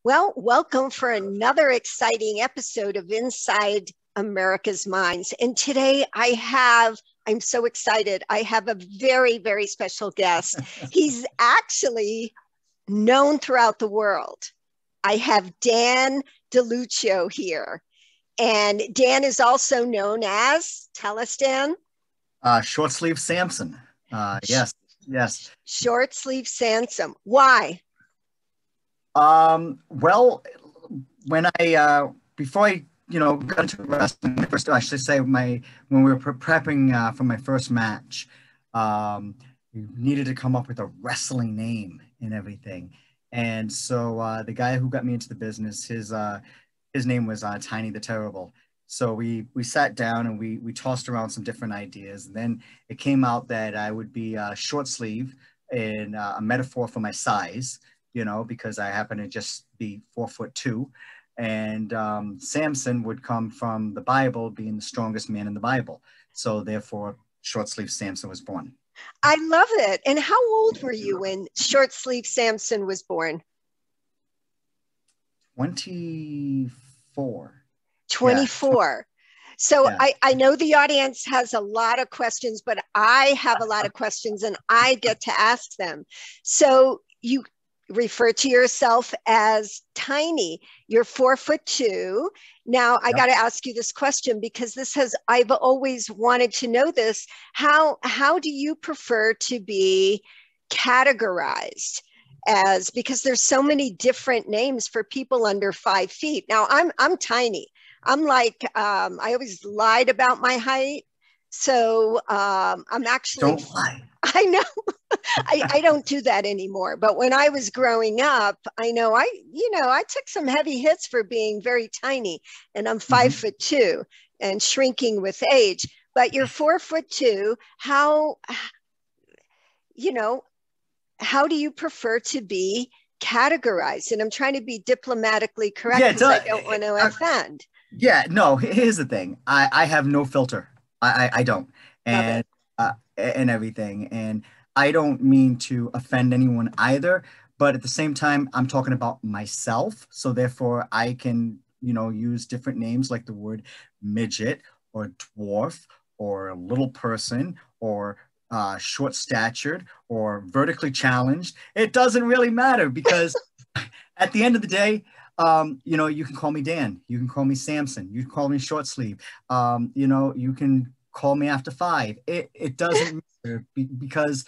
Well, welcome for another exciting episode of Inside America's Minds. And today I'm so excited. I have a very, very special guest. He's actually known throughout the world. I have Dan DiLucchio here. And Dan is also known as, tell us, Dan. Short Sleeve Sampson. Yes. Short Sleeve Sampson. Why? Well, when before I, got into wrestling, first, I should say when we were prepping for my first match, we needed to come up with a wrestling name and everything. And so the guy who got me into the business, his name was Tiny the Terrible. So we sat down and we tossed around some different ideas. And then it came out that I would be short sleeve, in a metaphor for my size, because I happen to just be 4'2". And Samson would come from the Bible, being the strongest man in the Bible. So therefore, short sleeve Samson was born. I love it. And how old were you when Short Sleeve Sampson was born? 24. 24. So Yeah. I know the audience has a lot of questions, but I have a lot of questions and I get to ask them. So you refer to yourself as tiny. You're 4'2". Now I got to ask you this question because I've always wanted to know this. How do you prefer to be categorized as, because there's so many different names for people under 5 feet. Now I'm tiny. I'm like, I always lied about my height. So I'm actually, Don't lie. I know. I don't do that anymore. But when I was growing up, I know I took some heavy hits for being very tiny, and I'm 5'2" and shrinking with age. But you're 4'2". How do you prefer to be categorized? And I'm trying to be diplomatically correct because I don't want to offend. Yeah, no, here's the thing. I have no filter. I don't. And and everything. And I don't mean to offend anyone either, but at the same time, I'm talking about myself. So therefore I can, use different names like the word midget or dwarf or little person or short statured or vertically challenged. It doesn't really matter because at the end of the day, you can call me Dan, you can call me Samson, you can call me short sleeve, you can call me after 5. It doesn't matter because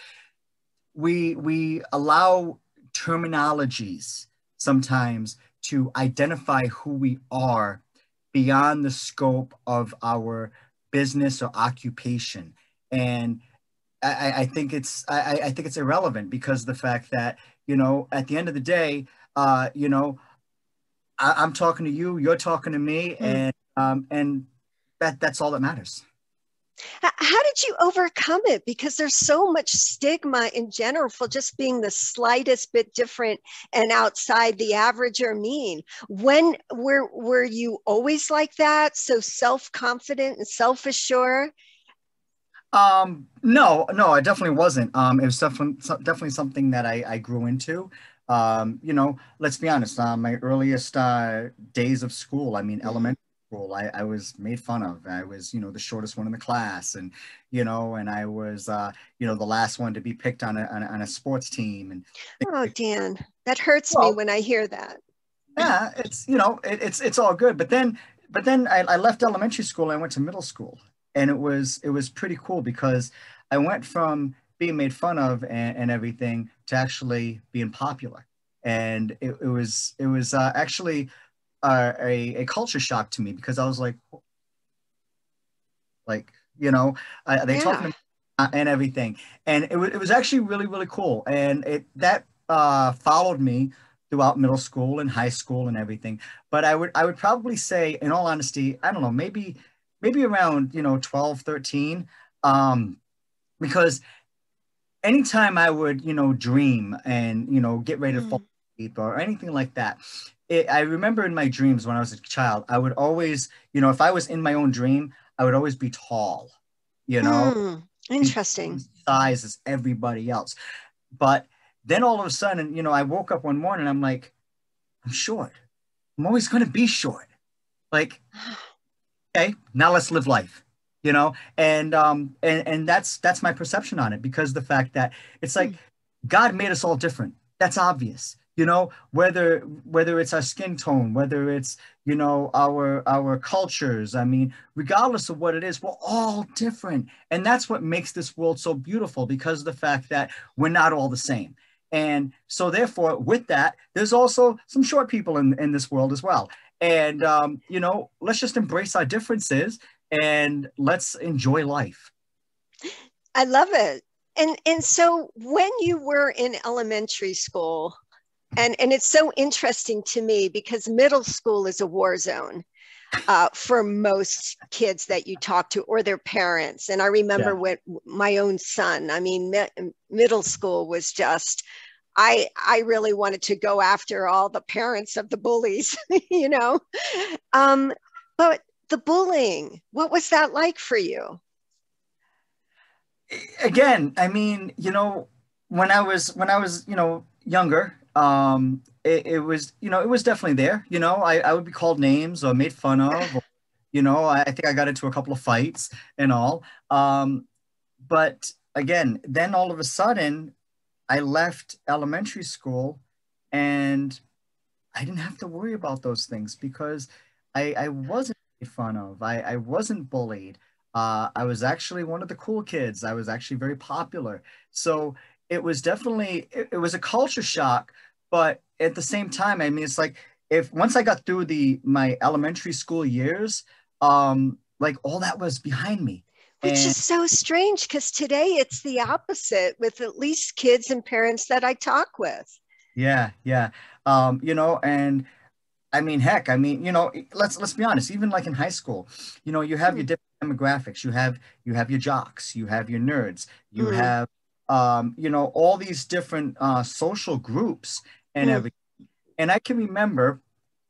we allow terminologies sometimes to identify who we are beyond the scope of our business or occupation. And I think it's irrelevant because of the fact that, at the end of the day, I'm talking to you, you're talking to me, and that's all that matters. How did you overcome it? Because there's so much stigma in general for just being the slightest bit different and outside the average or mean. When were you always like that? So self-confident and self-assured? No, I definitely wasn't. It was definitely something that I grew into. Let's be honest, my earliest days of school, elementary school, I was made fun of. I was, the shortest one in the class, and I was, the last one to be picked on a sports team. And Oh, Dan, that hurts me when I hear that. yeah, it's all good. But then I left elementary school. I went to middle school, and it was pretty cool because I went from being made fun of and everything to actually being popular. And it was actually a culture shock to me because I was they talking and everything. And it was actually really, really cool. And that followed me throughout middle school and high school and everything. But I would probably say, in all honesty, I don't know, maybe around, 12, 13, because anytime I would, dream and, get ready to fall asleep or anything like that, I remember in my dreams when I was a child, I would always, if I was in my own dream, I would always be tall, Interesting. size as everybody else. But then all of a sudden, I woke up one morning, I'm like, I'm short. I'm always going to be short. Like, okay, now let's live life, you know? And that's my perception on it, because the fact that it's like God made us all different. That's obvious, you know, whether it's our skin tone, whether it's, you know, our cultures. I mean, regardless of what it is, we're all different. And that's what makes this world so beautiful, because of the fact that we're not all the same. And so therefore, with that, there's also some short people in this world as well. And, you know, let's just embrace our differences and let's enjoy life. I love it. And so when you were in elementary school, and it's so interesting to me because middle school is a war zone for most kids that you talk to or their parents. And I remember Yeah. when my own son, I mean, middle school was just, I really wanted to go after all the parents of the bullies, you know. But the bullying, what was that like for you? Again, I mean, you know, when I was, you know, younger, it was, you know, it was definitely there. You know, I would be called names or made fun of, or, you know, I think I got into a couple of fights and all. But again, then all of a sudden, I left elementary school and I didn't have to worry about those things because I wasn't made fun of. I wasn't bullied. I was actually one of the cool kids. I was actually very popular. So it was definitely, it was a culture shock, but at the same time, I mean, it's like if once I got through my elementary school years, like all that was behind me. Which And is so strange because today it's the opposite with at least kids and parents that I talk with. yeah, yeah. You know, and I mean, heck, I mean, you know, let's be honest. Even like in high school, you know, you have Mm, your different demographics. You have your jocks, you have your nerds, you mm, have you know, all these different social groups and mm. everything. And I can remember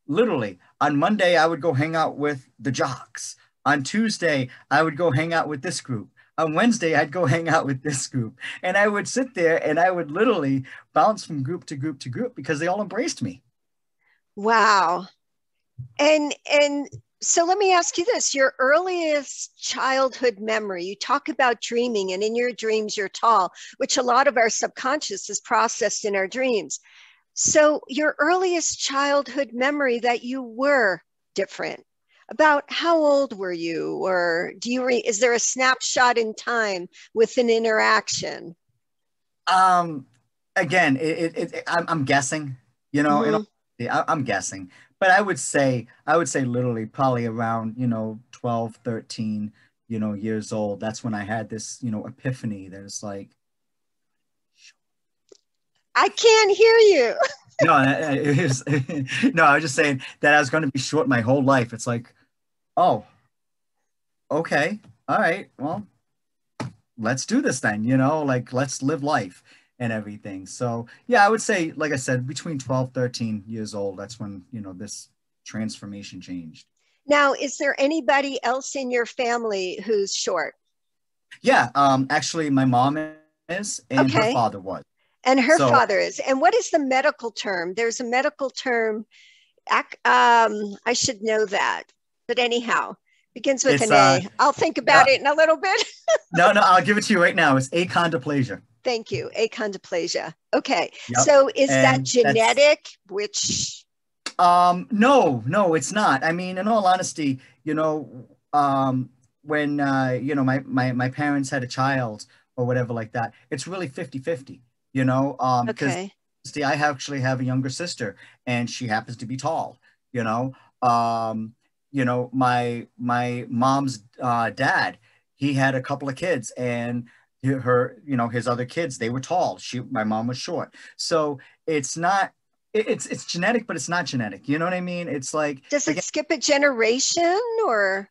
literally on Monday I would go hang out with the jocks. On Tuesday I would go hang out with this group. On Wednesday I'd go hang out with this group. And I would sit there and I would literally bounce from group to group to group because they all embraced me. Wow. And so let me ask you this, your earliest childhood memory, you talk about dreaming and in your dreams you're tall, which a lot of our subconscious is processed in our dreams. So your earliest childhood memory that you were different, about how old were you, or is there a snapshot in time with an interaction? Um, Again, I'm guessing, you know, and Mm-hmm. I'm guessing, but I would say literally probably around, you know, 12, 13, you know, years old. That's when I had this, you know, epiphany that it's like, I can't hear you. no, it is, no, I was just saying that I was going to be short my whole life. It's like, oh, okay, all right, well, let's do this then, you know, like let's live life and everything. So yeah, I would say, like I said, between 12, 13 years old, that's when, you know, this transformation changed. Now, is there anybody else in your family who's short? Yeah, actually my mom is and her Okay. father was. And her So father is. And what is the medical term? There's a medical term. I should know that. But anyhow, begins with it's an A. I'll think yeah, about it in a little bit. no, I'll give it to you right now. It's achondroplasia. Thank you. Achondroplasia. Okay. Yep. So is that And that's genetic? Which, no, it's not. I mean, in all honesty, you know, when you know, my parents had a child or whatever like that, it's really 50-50, you know, because okay. see, I actually have a younger sister and she happens to be tall, you know. You know, my mom's dad, he had a couple of kids and you know, his other kids, they were tall. My mom was short. So it's not it's genetic, but it's not genetic. You know what I mean? It's like Does it again, skip a generation or?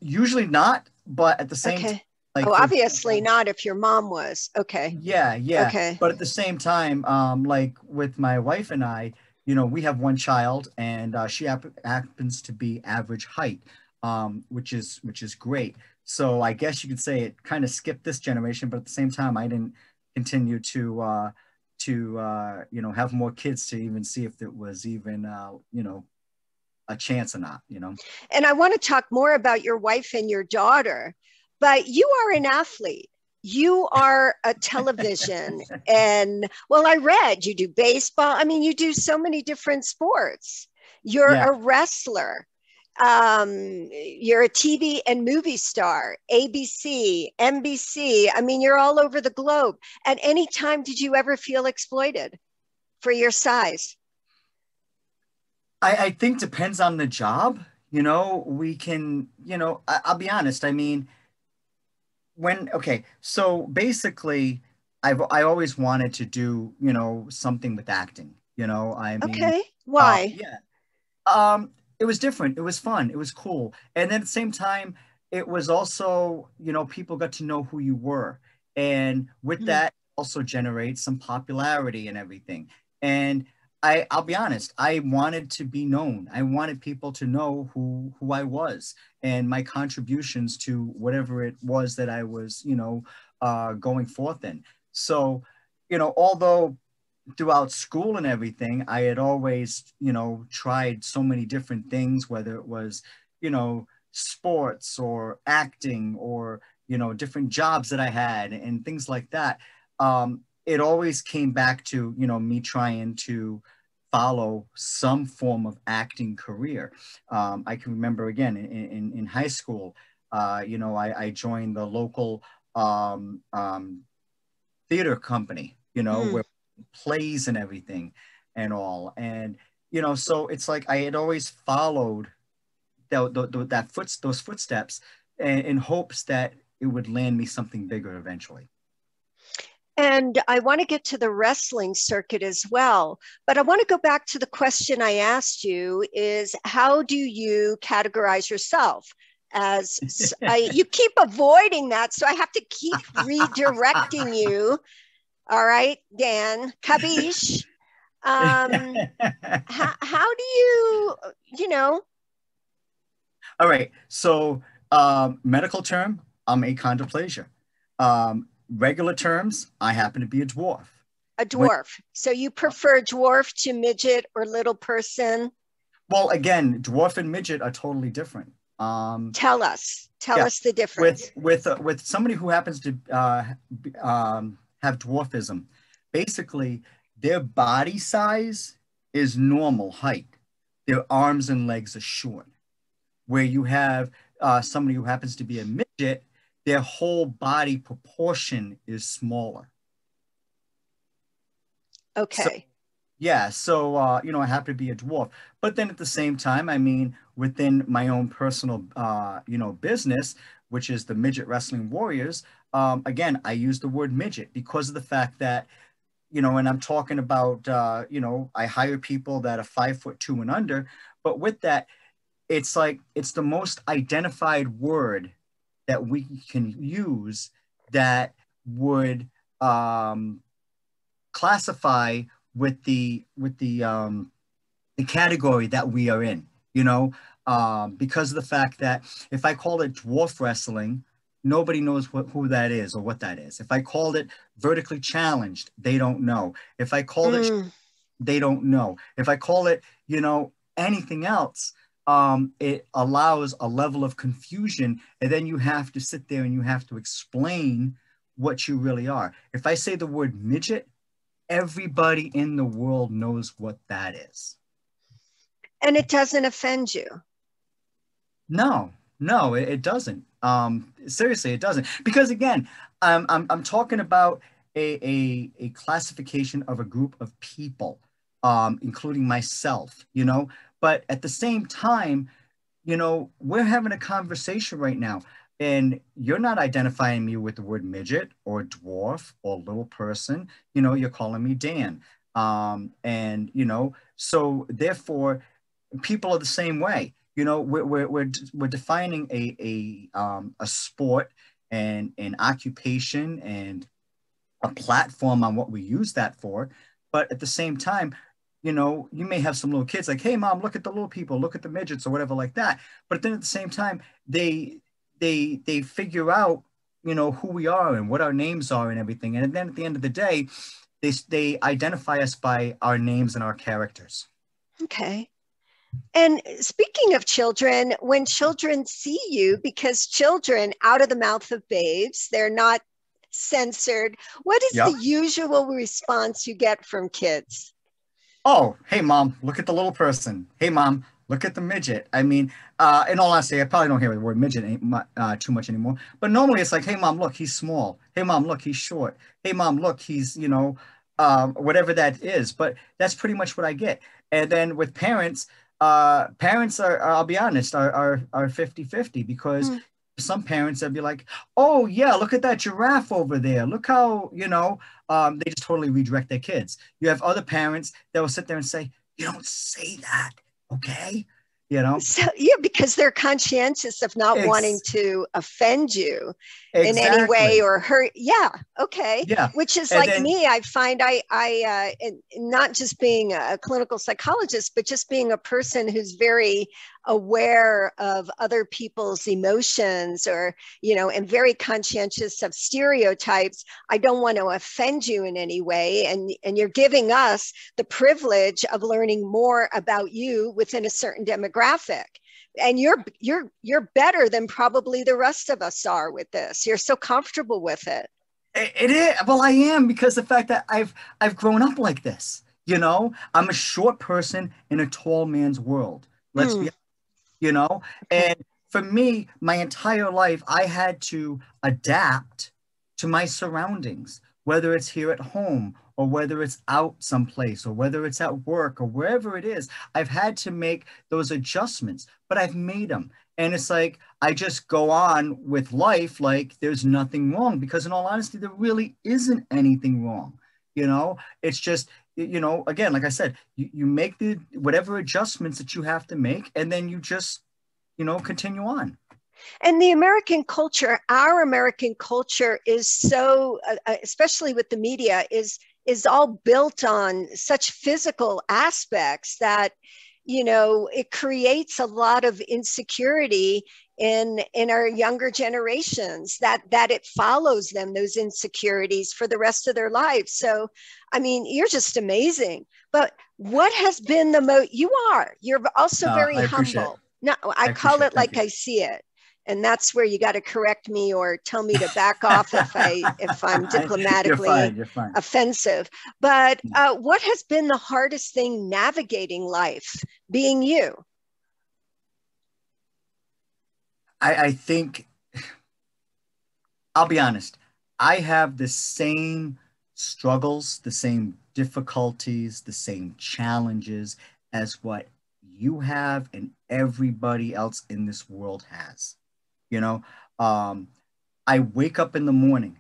usually not, but at the same time, Okay. like Oh, for obviously example, not if your mom was. Okay. yeah, yeah. Okay. But at the same time, like with my wife and I, you know, we have one child, and she happens to be average height, which is great. So I guess you could say it kind of skipped this generation, but at the same time, I didn't continue to you know, have more kids to even see if it was even, you know, a chance or not, you know. And I want to talk more about your wife and your daughter, but you are an athlete. You are a television and well, I read you do baseball. I mean, you do so many different sports. You're Yeah. a wrestler. You're a TV and movie star, ABC, NBC. I mean, you're all over the globe. At any time, did you ever feel exploited for your size? I think depends on the job. You know, we can, you know, I'll be honest. I mean, okay, so basically, I always wanted to do, you know, something with acting. You know, I mean, Okay. Why? yeah, it was different. It was fun. It was cool. And then at the same time, it was also, you know, people got to know who you were. And with Hmm. that, also generate some popularity and everything. And I'll be honest, I wanted to be known. I wanted people to know who I was and my contributions to whatever it was that I was, you know, going forth in. So, you know, although throughout school and everything, I had always, you know, tried so many different things, whether it was, you know, sports or acting or, you know, different jobs that I had and things like that. It always came back to, you know, me trying to follow some form of acting career. I can remember again in high school, you know, I joined the local theater company, you know, Hmm. where plays and everything and all. And, you know, so it's like I had always followed those footsteps in hopes that it would land me something bigger eventually. And I want to get to the wrestling circuit as well, but I want to go back to the question I asked you is how do you categorize yourself? You keep avoiding that, so I have to keep redirecting you. All right, Dan, Kabish. How do you, you know, All right. So, medical term, I'm achondroplasia. Regular terms, I happen to be a dwarf. a When, dwarf? So you prefer dwarf to midget or little person? well, again, dwarf and midget are totally different. Tell Yeah, us the difference. with somebody who happens to have dwarfism, basically their body size is normal height. Their arms and legs are short. Where you have somebody who happens to be a midget, their whole body proportion is smaller. So Okay. yeah, so you know, I happen to be a dwarf, but then at the same time, I mean, within my own personal you know, business, which is the Midget Wrestling Warriors, again, I use the word midget because of the fact that, you know, and I'm talking about you know, I hire people that are 5'2" and under, but with that, it's like it's the most identified word that we can use that would classify with the category that we are in, you know, because of the fact that if I call it dwarf wrestling, nobody knows who that is or what that is. If I called it vertically challenged, they don't know. If I called it, Mm. they don't know. If I call it, you know, anything else, it allows a level of confusion, and then you have to sit there and you have to explain what you really are. If I say the word midget, everybody in the world knows what that is. And it doesn't offend you. No, no, it doesn't. Seriously, it doesn't. Because again, I'm talking about a classification of a group of people, including myself, you know. But at the same time, you know, we're having a conversation right now, and you're not identifying me with the word midget or dwarf or little person. You know, you're calling me Dan. And, you know, so therefore, people are the same way. You know, we're defining a sport and an occupation and a platform on what we use that for. But at the same time, you know, you may have some little kids like, hey, mom, look at the little people, look at the midgets or whatever like that. But then at the same time, they figure out, you know, who we are and what our names are and everything. And then at the end of the day, they identify us by our names and our characters. Okay. And speaking of children, when children see you, because children out of the mouth of babes, they're not censored, what is Yep. the usual response you get from kids? Oh, hey mom, look at the little person. Hey mom, look at the midget. I mean, in all honesty, I probably don't hear the word midget too much anymore. But normally it's like, hey mom, look, he's small. Hey mom, look, he's short. Hey mom, look, he's, whatever that is. But that's pretty much what I get. And then with parents, parents are, I'll be honest, are 50-50 because some parents they'll be like, oh yeah, look at that giraffe over there. Look how, they just totally redirect their kids. You have other parents that will sit there and say, you don't say that, okay? So, yeah, because they're conscientious of not wanting to offend you in any way or hurt. Yeah. Okay. Yeah. Which is like me. I find I not just being a clinical psychologist, but just being a person who's very aware of other people's emotions and very conscientious of stereotypes. I don't want to offend you in any way. And you're giving us the privilege of learning more about you within a certain demographic. And you're better than probably the rest of us are with this. You're so comfortable with it. It is. Well, I am, because the fact that I've grown up like this. I'm a short person in a tall man's world. Let's be honest, and for me, my entire life, I had to adapt to my surroundings, whether it's here at home or whether it's out someplace or whether it's at work or wherever it is. I've had to make those adjustments, but I've made them. And it's like, I just go on with life like there's nothing wrong, because in all honesty, there really isn't anything wrong. It's just, again, like I said, you make the whatever adjustments that you have to make, and then you just, continue on. And the American culture, our American culture is so, especially with the media, is all built on such physical aspects that, it creates a lot of insecurity in our younger generations, that it follows them, those insecurities, for the rest of their lives. So, I mean, you're just amazing. But what has been you're also very humble. No, I call it like I see it. And that's where you got to correct me or tell me to back off if I'm diplomatically you're fine. offensive. But what has been the hardest thing navigating life, being you? I think, I'll be honest, I have the same struggles, the same difficulties, the same challenges as what you have and everybody else in this world has. I wake up in the morning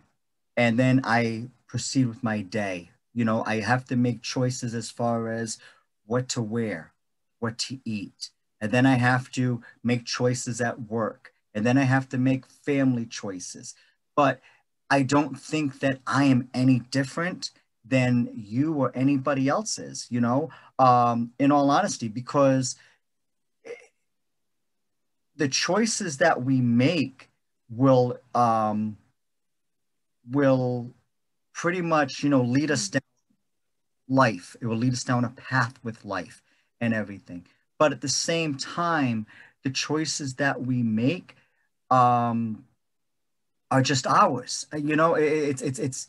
and then I proceed with my day. I have to make choices as far as what to wear, what to eat. And then I have to make choices at work. And then I have to make family choices. But I don't think that I am any different than you or anybody else is, in all honesty, because the choices that we make will pretty much, lead us down life. It will lead us down a path with life and everything. But at the same time, the choices that we make are just ours. It's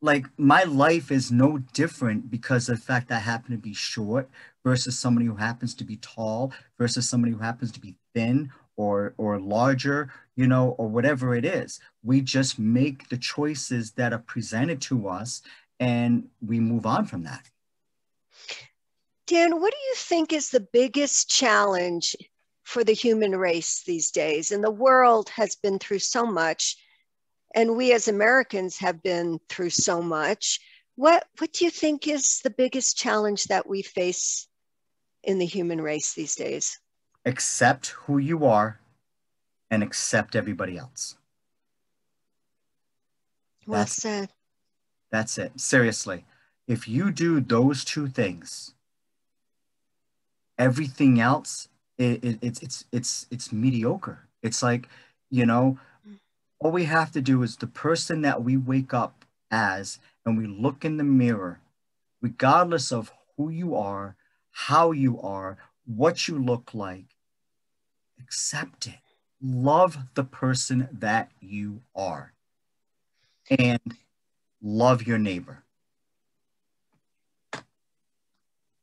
like my life is no different because of the fact that I happen to be short versus somebody who happens to be tall versus somebody who happens to be thin or larger, or whatever it is. We just make the choices that are presented to us and we move on from that. Dan, what do you think is the biggest challenge for the human race these days? And the world has been through so much, and we as Americans have been through so much. What do you think is the biggest challenge that we face in the human race these days? Accept who you are and accept everybody else. Well said. That's it. Seriously. If you do those two things, everything else, it's mediocre. It's like, all we have to do is the person that we wake up as, and we look in the mirror, regardless of who you are, how you are, what you look like, accept it. Love the person that you are, and love your neighbor.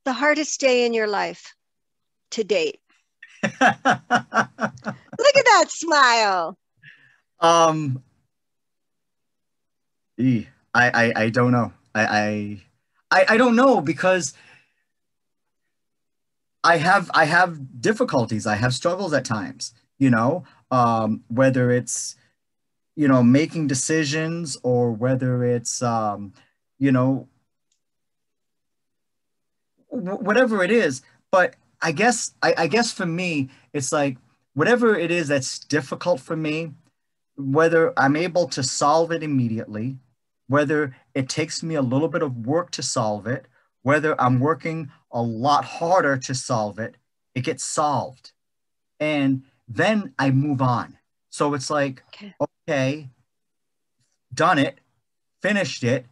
The hardest day in your life to date. Look at that smile. I don't know. I don't know, because I have difficulties. I have struggles at times, whether it's, making decisions, or whether it's, whatever it is. But I guess for me, it's like, whatever it is that's difficult for me, whether I'm able to solve it immediately, whether it takes me a little bit of work to solve it, whether I'm working a lot harder to solve it, it gets solved. And then I move on. So it's like, okay, done it, finished it.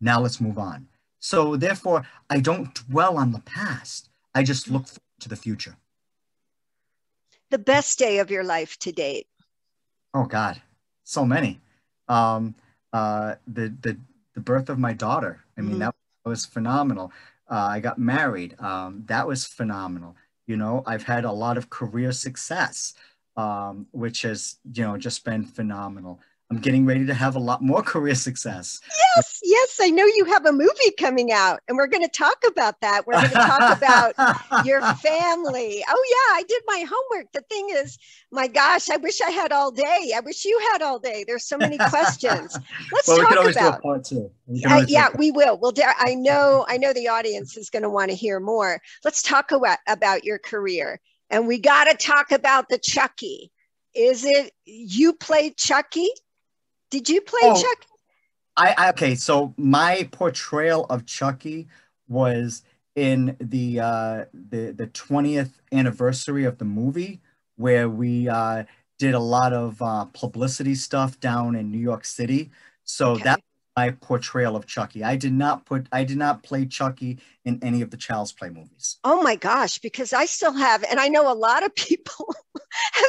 Now let's move on. So therefore, I don't dwell on the past. I just look forward to the future. The best day of your life to date. Oh God, so many. Um, the birth of my daughter. I mean, that was phenomenal. I got married. That was phenomenal. I've had a lot of career success, which has, just been phenomenal. I'm getting ready to have a lot more career success. Yes, I know you have a movie coming out, and we're going to talk about that. We're going to talk about your family. Oh yeah, I did my homework. The thing is, my gosh, I wish I had all day. I wish you had all day. There's so many questions. Let's well, we talk can always about. Do a part two. We will. Well, I know the audience is going to want to hear more. Let's talk about your career, and we got to talk about the Chucky. Is it you played Chucky? Did you play Chucky? Okay, so my portrayal of Chucky was in the 20th anniversary of the movie, where we did a lot of publicity stuff down in New York City. So that's my portrayal of Chucky. I did not play Chucky in any of the Child's Play movies. Oh my gosh, because I still have, and I know a lot of people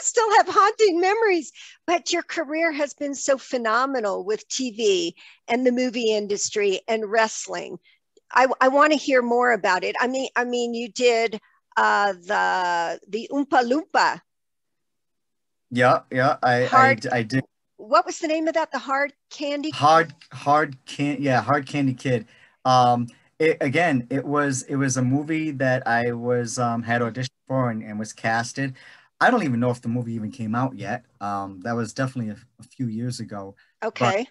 still have haunting memories, but your career has been so phenomenal with TV and the movie industry and wrestling. I want to hear more about it. I mean, you did the Oompa Loompa. Yeah, I did. What was the name of that? The Hard Candy? Hard Candy Kid. It was a movie that I was had auditioned for and was casted. I don't even know if the movie even came out yet. That was definitely a few years ago. Okay.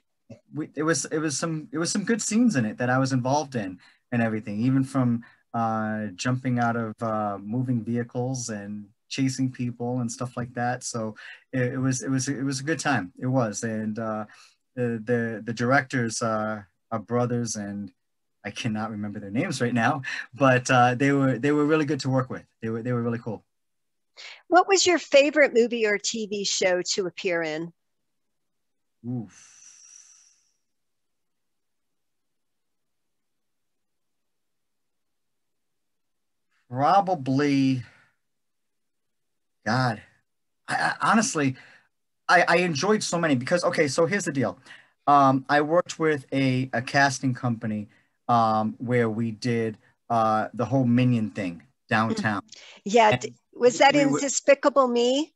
But it was some good scenes in it that I was involved in and everything, even from jumping out of moving vehicles and chasing people and stuff like that. So it was a good time. It was, and the directors are brothers, and I cannot remember their names right now, but they were really good to work with. They were really cool. What was your favorite movie or TV show to appear in? Oof. Probably, God, I honestly, I enjoyed so many because, okay, so here's the deal. I worked with a casting company where we did the whole Minion thing downtown. Yeah, was that in were, Despicable Me?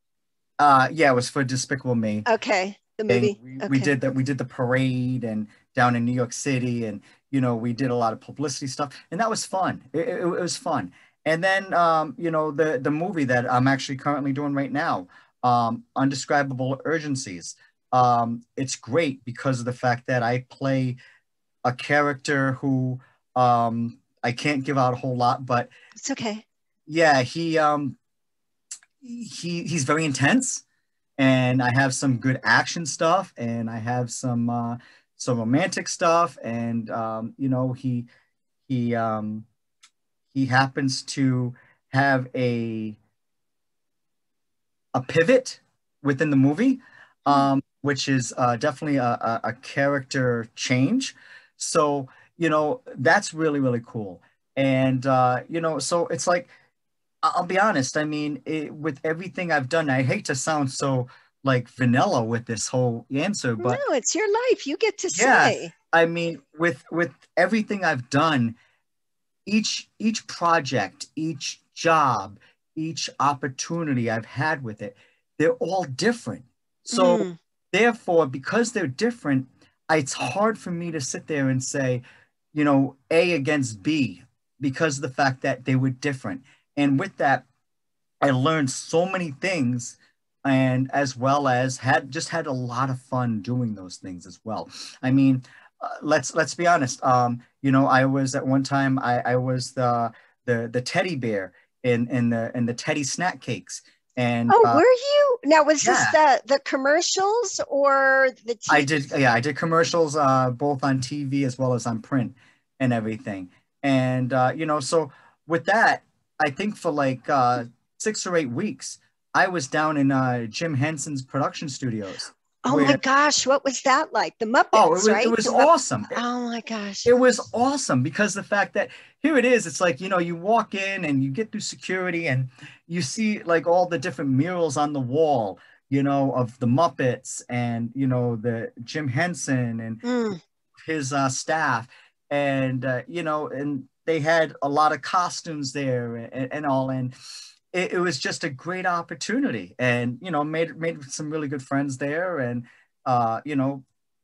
Yeah, it was for Despicable Me. Okay, the movie. We did that. We did the parade and down in New York City, and we did a lot of publicity stuff, and that was fun. It was fun. And then the movie that I'm actually currently doing right now, Undescribable Urgencies. It's great because of the fact that I play a character who I can't give out a whole lot, but it's okay. Yeah, he's very intense, and I have some good action stuff, and I have some romantic stuff, and he he happens to have a pivot within the movie. which is definitely a character change. So, that's really, really cool. And, so it's like, I'll be honest. I mean, with everything I've done, I hate to sound so like vanilla with this whole answer, but No, it's your life. You get to yeah, say. I mean, with everything I've done, each project, each job, each opportunity I've had with it, they're all different. So Mm, therefore, because they're different, it's hard for me to sit there and say, A against B because of the fact that they were different. And with that, I learned so many things and as well as had a lot of fun doing those things as well. I mean, let's be honest. I was at one time I was the teddy bear in the teddy snack cakes. And oh, were you? Now, was this yeah, the commercials or the I TV? did. Yeah, I did commercials both on TV as well as on print and everything. And so with that, I think for like 6 or 8 weeks, I was down in Jim Henson's production studios Oh my where gosh, what was that like? The oh, it Muppets, was it right? was awesome. Oh my gosh. It was awesome because the fact that here it is, it's like, you walk in and you get through security and you see like all the different murals on the wall, of the Muppets and, the Jim Henson and Mm. his staff. And, and they had a lot of costumes there and all. And it was just a great opportunity and, made some really good friends there. And,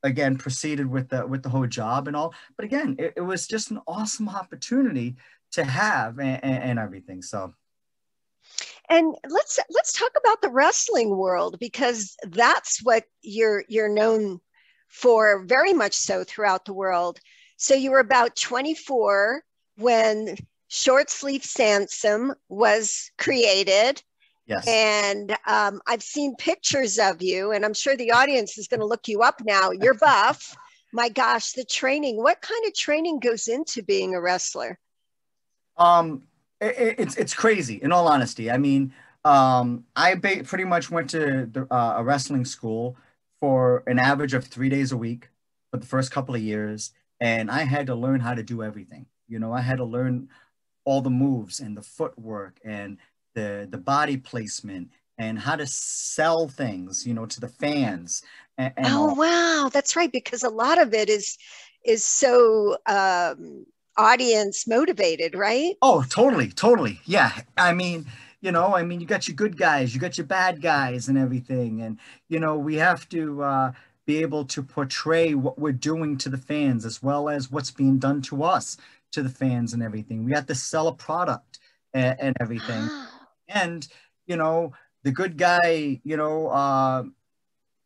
again proceeded with the whole job and all, but again it was just an awesome opportunity to have and everything. So And let's talk about the wrestling world because that's what you're known for very much so throughout the world. So you were about 24 when Short Sleeve Sampson was created. yes. And I've seen pictures of you, and I'm sure the audience is going to look you up now. You're buff. My gosh, the training. What kind of training goes into being a wrestler? um it's crazy, in all honesty. I mean, pretty much went to a wrestling school for an average of 3 days a week for the first couple of years, and I had to learn how to do everything. I had to learn all the moves and the footwork and the body placement and how to sell things, to the fans and Oh all. wow, that's right. Because a lot of it is so audience motivated, right? Oh, totally, totally. Yeah. I mean, you got your good guys, you got your bad guys and everything. And, we have to be able to portray what we're doing to the fans as well as what's being done to us, to the fans and everything. We have to sell a product and everything. Oh, And, you know, the good guy,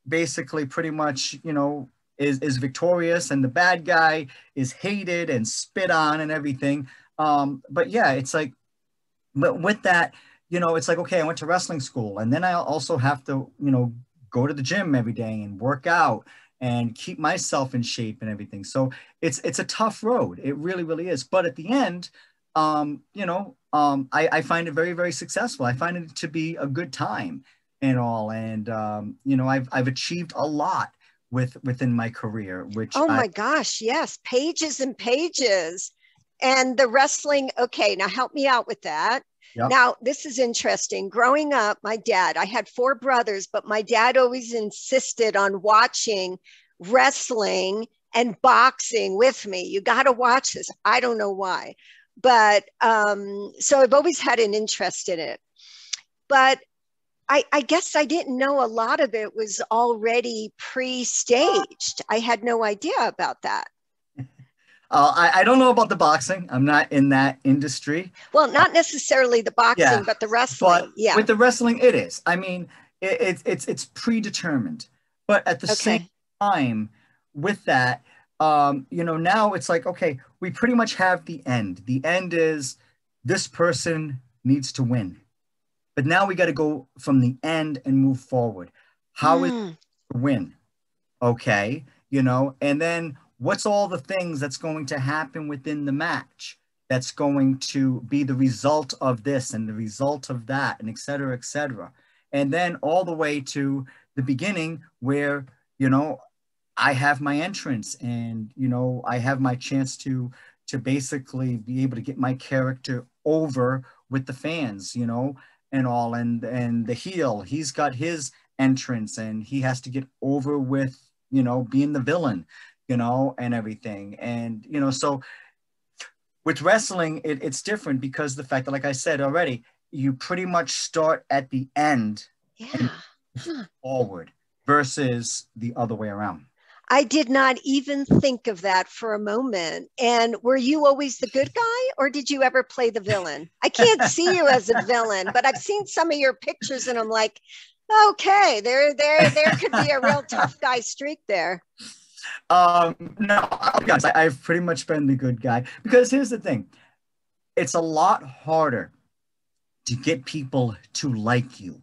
basically pretty much, is victorious, and the bad guy is hated and spit on and everything. But yeah, it's like, but with that, it's like, okay, I went to wrestling school, and then I also have to, go to the gym every day and work out and keep myself in shape and everything. So it's a tough road. It really, really is. But at the end, I find it very, very successful. I find it to be a good time and all. And I've achieved a lot within my career, which oh I my gosh, yes, pages and pages. And the wrestling, okay, now help me out with that. yep. Now, this is interesting. Growing up, my dad, I had four brothers, but my dad always insisted on watching wrestling and boxing with me. You got to watch this. I don't know why. But so I've always had an interest in it. But I guess I didn't know a lot of it was already pre-staged. I had no idea about that. I don't know about the boxing. I'm not in that industry. Well, not necessarily the Yeah, boxing, but the but wrestling. Yeah. with the wrestling, it is. I mean, it's predetermined. But at the same Okay. time, with that, now it's like, okay, we pretty much have the end. The end is this person needs to win. But now we got to go from the end and move forward. How is it Mm. to win? Okay, and then what's all the things that's going to happen within the match that's going to be the result of this and the result of that and et cetera, et cetera. And then all the way to the beginning where you know, I have my entrance, and, you know, I have my chance to basically be able to get my character over with the fans, you know, and all. And the heel, he's got his entrance, and he has to get over with, you know, being the villain, you know, and everything. And, you know, so with wrestling, it's different because the fact that, like I said already, you pretty much start at the end and Yeah. Huh. forward versus the other way around. I did not even think of that for a moment. And were you always the good guy, or did you ever play the villain? I can't see you as a villain, but I've seen some of your pictures and I'm like, okay, there could be a real tough guy streak there. No, guys, I've pretty much been the good guy, because here's the thing. It's a lot harder to get people to like you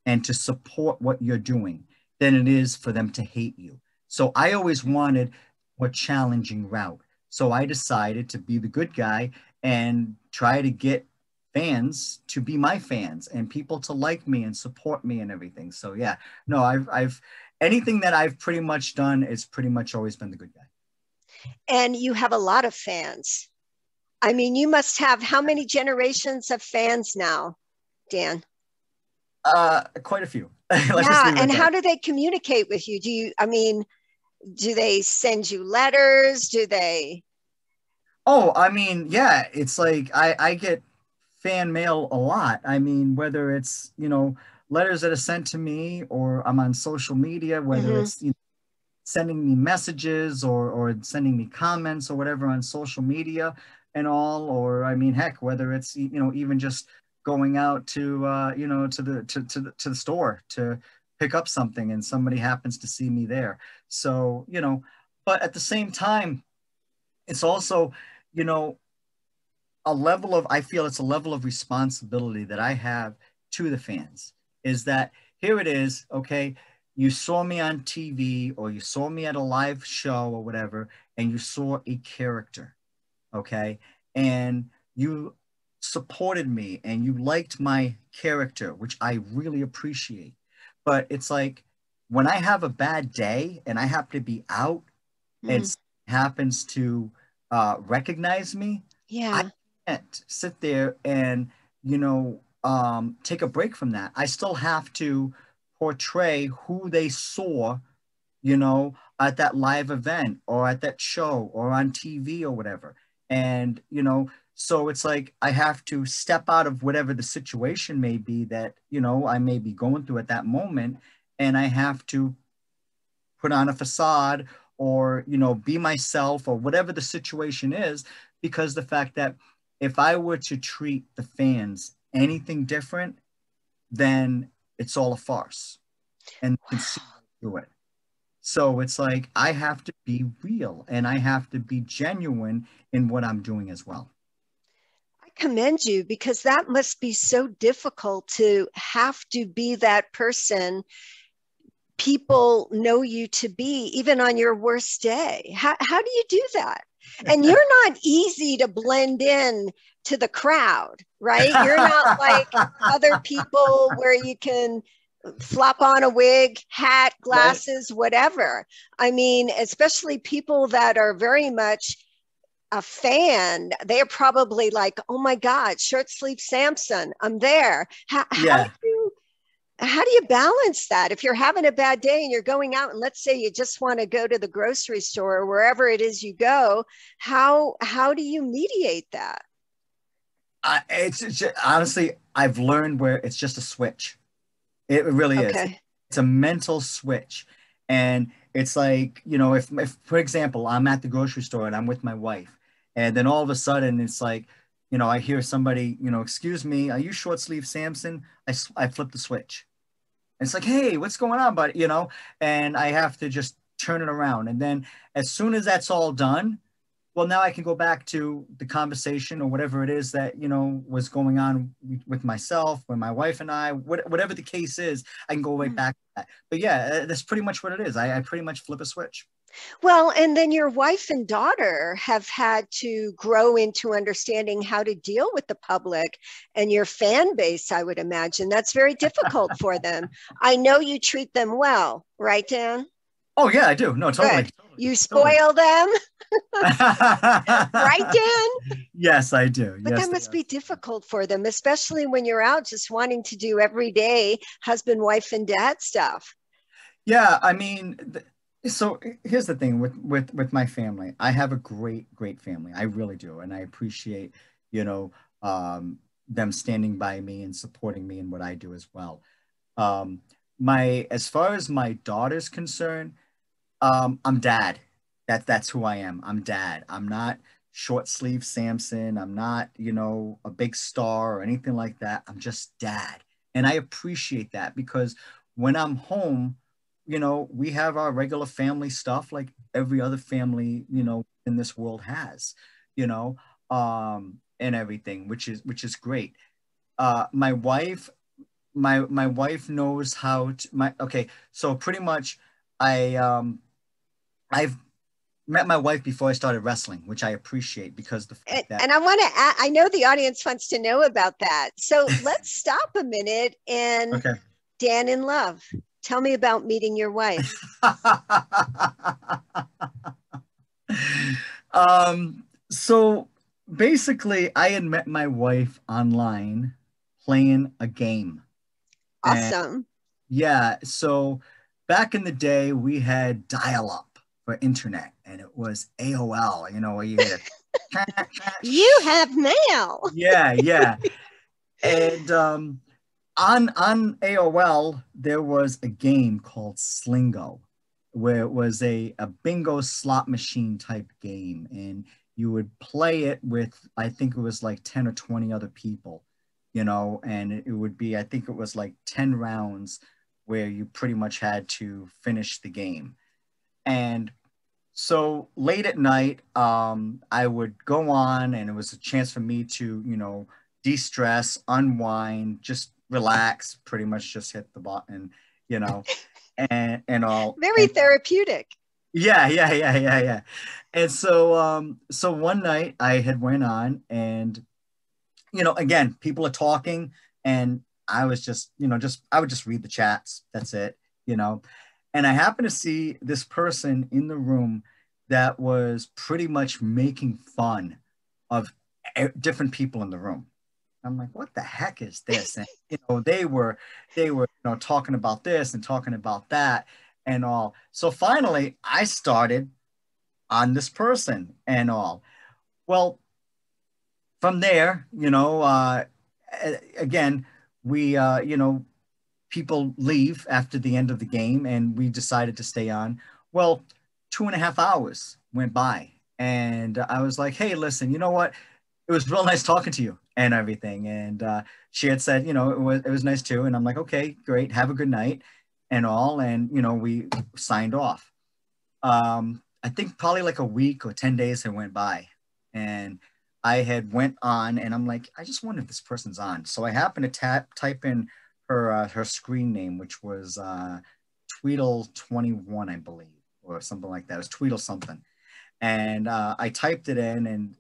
and to support what you're doing than it is for them to hate you. So I always wanted a challenging route. So I decided to be the good guy and try to get fans to be my fans and people to like me and support me and everything. So yeah, no, I've anything that I've pretty much done is pretty much always been the good guy. And you have a lot of fans. I mean, you must have how many generations of fans now, Dan? Quite a few. Let's just Yeah. leave it And at how that. do they communicate with you? I mean, do they send you letters? Do they? Oh, I mean, yeah, it's like I get fan mail a lot. I mean, whether it's, you know, letters that are sent to me, or I'm on social media, whether Mhm. it's, you know, sending me messages, or sending me comments or whatever on social media and all. Or I mean, heck, whether it's, you know, even just going out to, you know, to the store to pick up something and somebody happens to see me there. So, you know, but at the same time, it's also, you know, I feel it's a level of responsibility that I have to the fans, is that here it is, okay, you saw me on TV, or you saw me at a live show or whatever, and you saw a character, okay, and you supported me and you liked my character, which I really appreciate. But it's like, when I have a bad day and I happen to be out and Mm. happens to recognize me, I Yeah. can't sit there and, you know, take a break from that. I still have to portray who they saw, you know, at that live event or at that show or on TV or whatever. And, you know, so it's like I have to step out of whatever the situation may be that, you know, I may be going through at that moment. And I have to put on a facade, or, you know, be myself, or whatever the situation is, because the fact that if I were to treat the fans anything different, then it's all a farce, and you can see right through it. So it's like I have to be real and I have to be genuine in what I'm doing as well. I commend you, because that must be so difficult to have to be that person people know you to be, even on your worst day. How do you do that? And you're not easy to blend in to the crowd, right? You're not like other people where you can flop on a wig, hat, Right? glasses, whatever. I mean, especially people that are very much a fan, they're probably like, oh my God, short sleeve Samson, I'm there. Yeah. How do you balance that if you're having a bad day and you're going out, and let's say you just want to go to the grocery store or wherever it is you go? How do you mediate that? It's just, honestly, I've learned where it's just a switch. It really is. Okay. It's a mental switch. And it's like, you know, if for example, I'm at the grocery store and I'm with my wife, and then all of a sudden it's like, you know, I hear somebody, you know, excuse me, are you short sleeve Samson? I flip the switch. And it's like, hey, what's going on, buddy? You know, and I have to just turn it around. And then as soon as that's all done, well, now I can go back to the conversation or whatever it is that, you know, was going on with myself, with my wife and I, whatever the case is, I can go right back to that. But yeah, that's pretty much what it is. I pretty much flip a switch. Well, and then your wife and daughter have had to grow into understanding how to deal with the public and your fan base, I would imagine. That's very difficult for them. I know you treat them well, right, Dan? Oh yeah, I do. No, totally. Good. You Totally. spoil them, right, Dan? Yes, I do. But Yes, that must be difficult for them, especially when you're out just wanting to do everyday husband, wife, and dad stuff. yeah, I mean, so here's the thing with my family. I have a great family. I really do, and I appreciate, you know, them standing by me and supporting me in what I do as well. Um, my as far as my daughter's concerned, I'm dad. That's who I am. I'm dad. I'm not short sleeve Samson. I'm not, a big star or anything like that. I'm just dad. And I appreciate that because when I'm home, we have our regular family stuff like every other family, in this world has, and everything, which is great. My wife, my wife knows how to okay, so pretty much I've met my wife before I started wrestling, which I appreciate because the And, fact that and I want to I know the audience wants to know about that. So let's stop a minute and okay. Dan in love. Tell me about meeting your wife. So basically I had met my wife online playing a game. And Awesome. yeah, so back in the day we had dial-up for internet and it was AOL, where you hit a You have mail. yeah, yeah. And on AOL, there was a game called Slingo, where it was a bingo slot machine type game. And you would play it with, I think it was like 10 or 20 other people, and it would be, I think it was like 10 rounds where you pretty much had to finish the game. And so late at night, I would go on, and it was a chance for me to, de-stress, unwind, just relax, pretty much just hit the button, you know, and all. Very And therapeutic. yeah, yeah, yeah, yeah, yeah. And so one night I had went on, and again, people are talking, and I was just, I would just read the chats. That's it, you know. And I happened to see this person in the room that was pretty much making fun of different people in the room. I'm like, what the heck is this? And they were talking about this and talking about that and all. So finally, I started on this person and all. Well, from there, again, we, people leave after the end of the game, and we decided to stay on. Well, 2.5 hours went by, and I was like, "Hey, listen, you know what? It was real nice talking to you and everything." And she had said, it was nice too. And I'm like, "Okay, great. Have a good night," and all. And we signed off. I think probably like a week or 10 days had went by, and I had went on, and I'm like, I just wonder if this person's on. So I happened to type in her screen name, which was Tweedle21, I believe, or something like that. It was Tweedle something. And I typed it in, and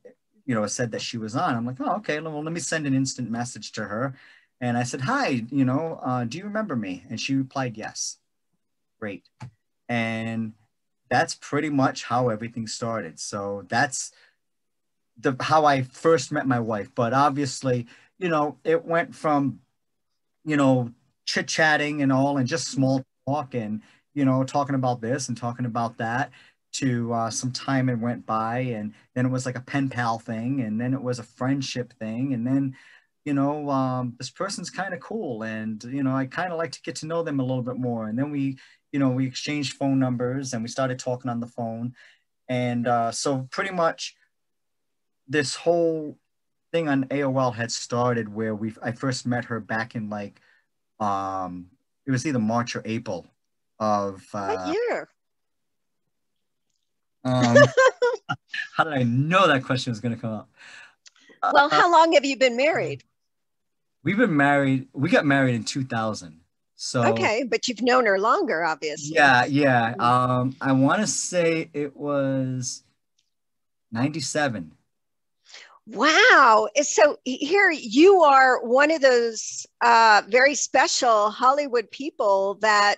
it said that she was on. I'm like, oh, okay. Well, let me send an instant message to her. And I said, hi, do you remember me? And she replied, yes. Great. And that's pretty much how everything started. So that's how I first met my wife. But obviously, it went from, chit-chatting and all, and just small talk, and talking about this and talking about that, to some time it went by, and then it was like a pen pal thing, and then it was a friendship thing, and then this person's kind of cool, and I kind of like to get to know them a little bit more. And then we exchanged phone numbers, and we started talking on the phone. And so pretty much this whole thing on AOL had started where I first met her back in like it was either March or April of What year? um how did I know that question was going to come up? Well, how long have you been married? We got married in 2000. So Okay, but you've known her longer, obviously. yeah, yeah. I want to say it was 97. Wow. So here you are one of those very special Hollywood people that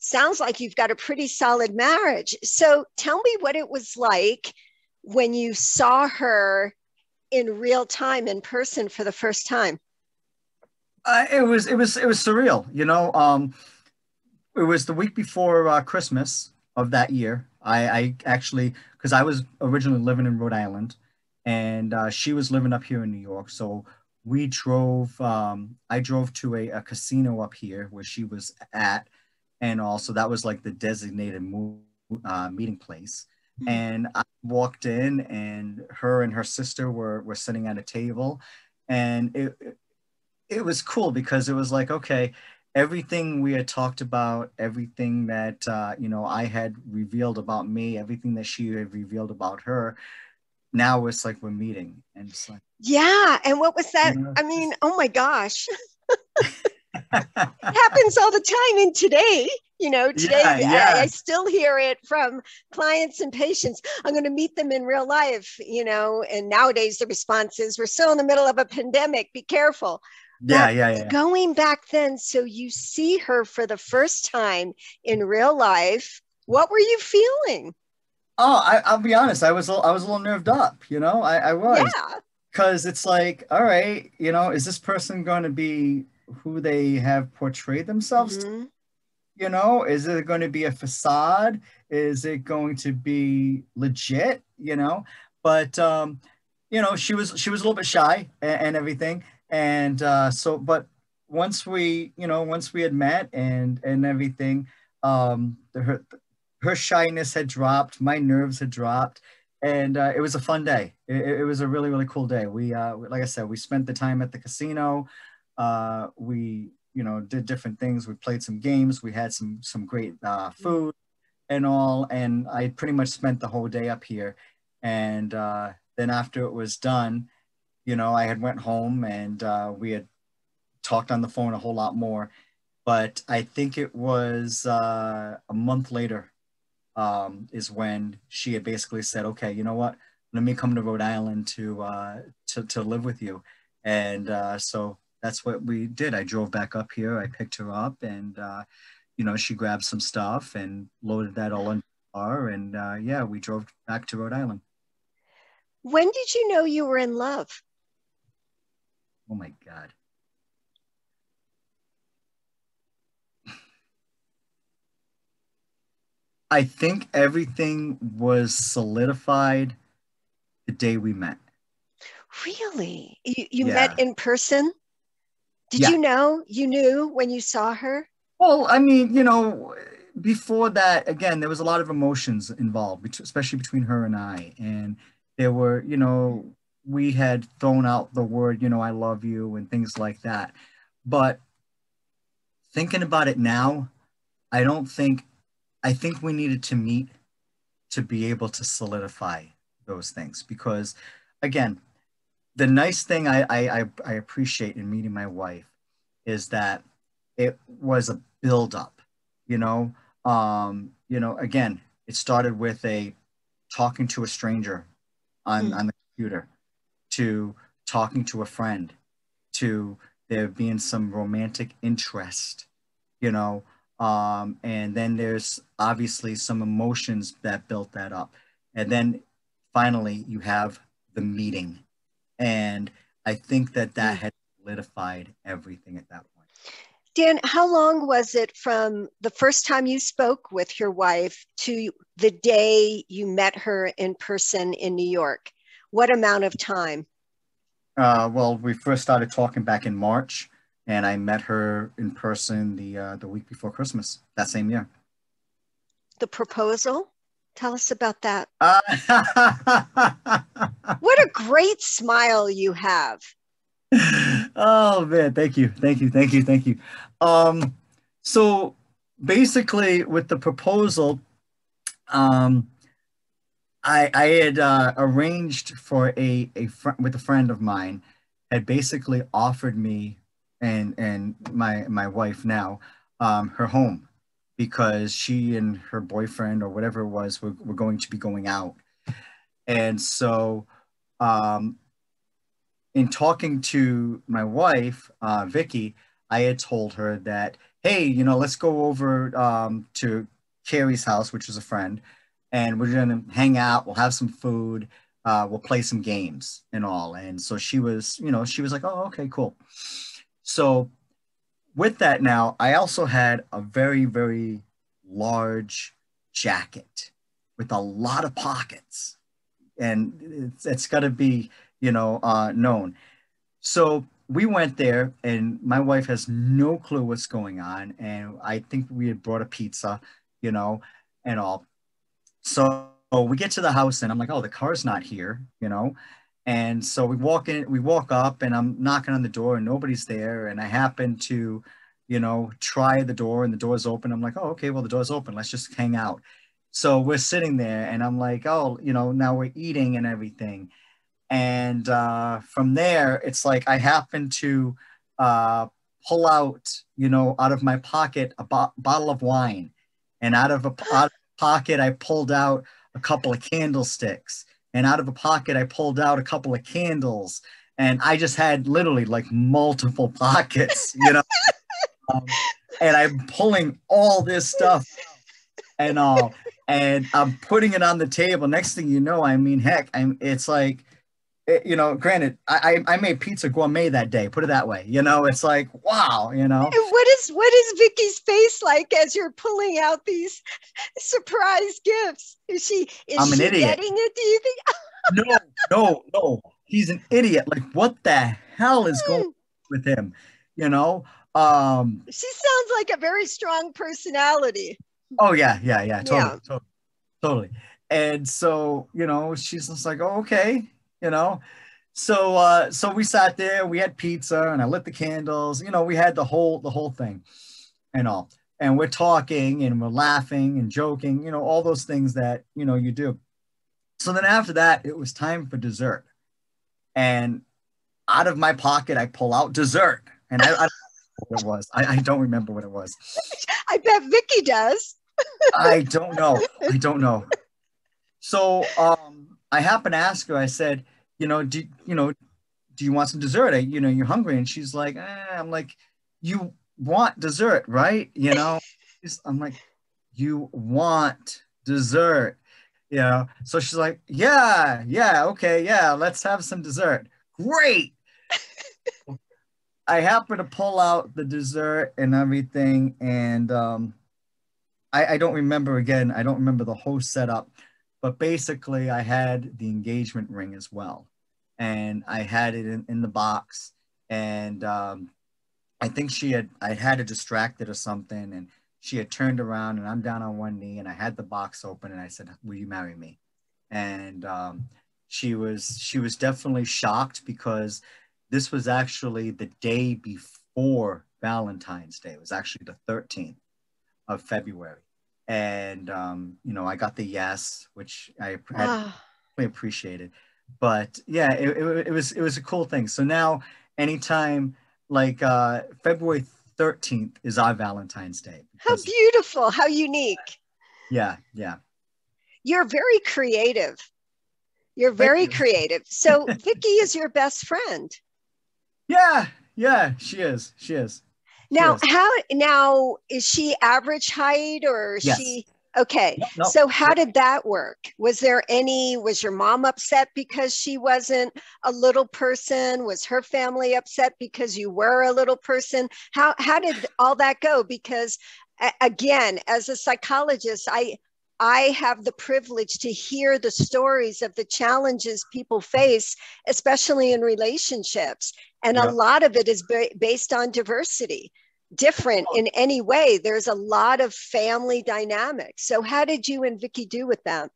Sounds like you've got a pretty solid marriage. So tell me what it was like when you saw her in real time, in person for the first time. It was surreal, you know. It was the week before Christmas of that year. I actually, because I was originally living in Rhode Island, and she was living up here in New York. So we drove. I drove to a casino up here where she was at, and also that was like the designated meeting place. Hmm. And I walked in, and her sister were sitting at a table, and it was cool because it was like, okay, everything we had talked about, everything that I had revealed about me, everything that she had revealed about her. Now it's like we're meeting, and it's like, Yeah. And what was that? you know, I mean, just, oh my gosh. Happens all the time in today. yeah, Today I yeah, still hear it from clients and patients. I'm going to meet them in real life, and nowadays the response is, we're still in the middle of a pandemic, be careful. yeah, But yeah, yeah. going back then, so you see her for the first time in real life, what were you feeling? Oh, I'll be honest. I was a little nerved up. I was, Yeah. because it's like, all right, is this person going to be who they have portrayed themselves to? Mm-hmm. Is it going to be a facade? Is it going to be legit? But she was a little bit shy and everything, and but once we had met and everything, her shyness had dropped, my nerves had dropped, and it was a fun day. It was a really, really cool day. Like I said, we spent the time at the casino. We did different things. We played some games. We had some great food and all, and I pretty much spent the whole day up here. And then after it was done, I had went home, and we had talked on the phone a whole lot more. But I think it was a month later, is when she had basically said, okay, you know what? Let me come to Rhode Island to live with you. And so that's what we did. I drove back up here. I picked her up, and she grabbed some stuff and loaded that all in the car. And yeah, we drove back to Rhode Island. When did you know you were in love? Oh my God. I think everything was solidified the day we met. Really? You met Yeah. in person? Did Yeah. you knew when you saw her? Well, I mean, before that, again, there was a lot of emotions involved, especially between her and I. And there were, we had thrown out the word, I love you and things like that. But thinking about it now, I don't think, I think we needed to meet to be able to solidify those things. Because again, the nice thing I appreciate in meeting my wife is that it was a build up, you know. Again, it started with a talking to a stranger Hmm. on the computer, to talking to a friend, to there being some romantic interest, you know. And then there's obviously some emotions that built that up. And then finally you have the meeting. And I think that Hmm. had solidified everything at that point. Dan, how long was it from the first time you spoke with your wife to the day you met her in person in New York? What amount of time? Well, we first started talking back in March, and I met her in person the week before Christmas that same year. The proposal? Tell us about that. Uh, What a great smile you have. oh man, thank you, thank you, thank you, thank you. Um, so basically, with the proposal, um, I had arranged for with a friend of mine, had basically offered me and my wife now, her home, because she and her boyfriend or whatever it was were going to be going out. And so um, in talking to my wife, Vicky, I had told her that, hey, you know, let's go over to Carrie's house, which is a friend, and we're gonna hang out. We'll have some food. We'll play some games and all. And so she was, you know, she was like, oh, okay, cool. So with that now, I also had a very, very large jacket with a lot of pockets, and it's got to be, you know, known. So we went there, and my wife has no clue what's going on, and I think we had brought a pizza, you know, and all. So we get to the house, and I'm like, oh, the car's not here, you know. And so we walk in, we walk up, and I'm knocking on the door, and nobody's there. And I happen to, you know, try the door, and the door's open. I'm like, oh, okay, well, the door's open. Let's just hang out. So we're sitting there, and I'm like, oh, you know, now we're eating and everything. And from there, it's like I happen to uh, pull out, you know, out of my pocket a bottle of wine, and out of a pocket I pulled out a couple of candlesticks, and out of a pocket I pulled out a couple of candles, and I just had literally like multiple pockets, you know, um, and I'm pulling all this stuff and all, and I'm putting it on the table. Next thing you know, I mean, heck, it's like you know, granted, I made pizza gourmet that day. Put it that way. You know, it's like wow. You know, And what is Vicky's face like as you're pulling out these surprise gifts? Is she I'm an idiot. getting it? Do you think? No, no, no. He's an idiot. Like, what the hell is going on with him? You know. She sounds like a very strong personality. Oh yeah, yeah, yeah. Yeah. Totally, totally, totally. And so, you know, she's just like, oh, okay, you know. So we sat there, we had pizza, and I lit the candles. You know, we had the whole thing and all. And we're talking and we're laughing and joking, you know, all those things that, you know, you do. So then after that, it was time for dessert. And out of my pocket, I pull out dessert. And I don't know what it was. I don't remember what it was. I bet Vicky does. I don't know. I don't know. So I happened to ask her, I said, you know, do you want some dessert? You know, you're hungry. And she's like, I'm like, you want dessert, right? You know, I'm like, you want dessert, you know? So she's like, yeah, yeah, okay, yeah, let's have some dessert. Great. I happen to pull out the dessert and everything. And I don't remember again, I don't remember the whole setup, but basically I had the engagement ring as well. And I had it in the box. And I think I had it distracted or something. And she had turned around and I'm down on one knee and I had the box open and I said, will you marry me? And she was definitely shocked because this was actually the day before Valentine's Day. It was actually the 13th of February. And, you know, I got the yes, which I had really appreciated. But yeah, it was a cool thing. So now anytime like February 13th is our Valentine's Day. How beautiful, how unique. Yeah, yeah. You're very creative. You're very creative. So Vicky is your best friend. Yeah, yeah, she is. She is. Now, now is she average height or is yes. she okay? No. So how did that work? Was your mom upset because she wasn't a little person? Was her family upset because you were a little person? How did all that go? Because again, as a psychologist, I have the privilege to hear the stories of the challenges people face, especially in relationships. And a lot of it is based on diversity, different in any way. There's a lot of family dynamics. So how did you and Vicky do with that?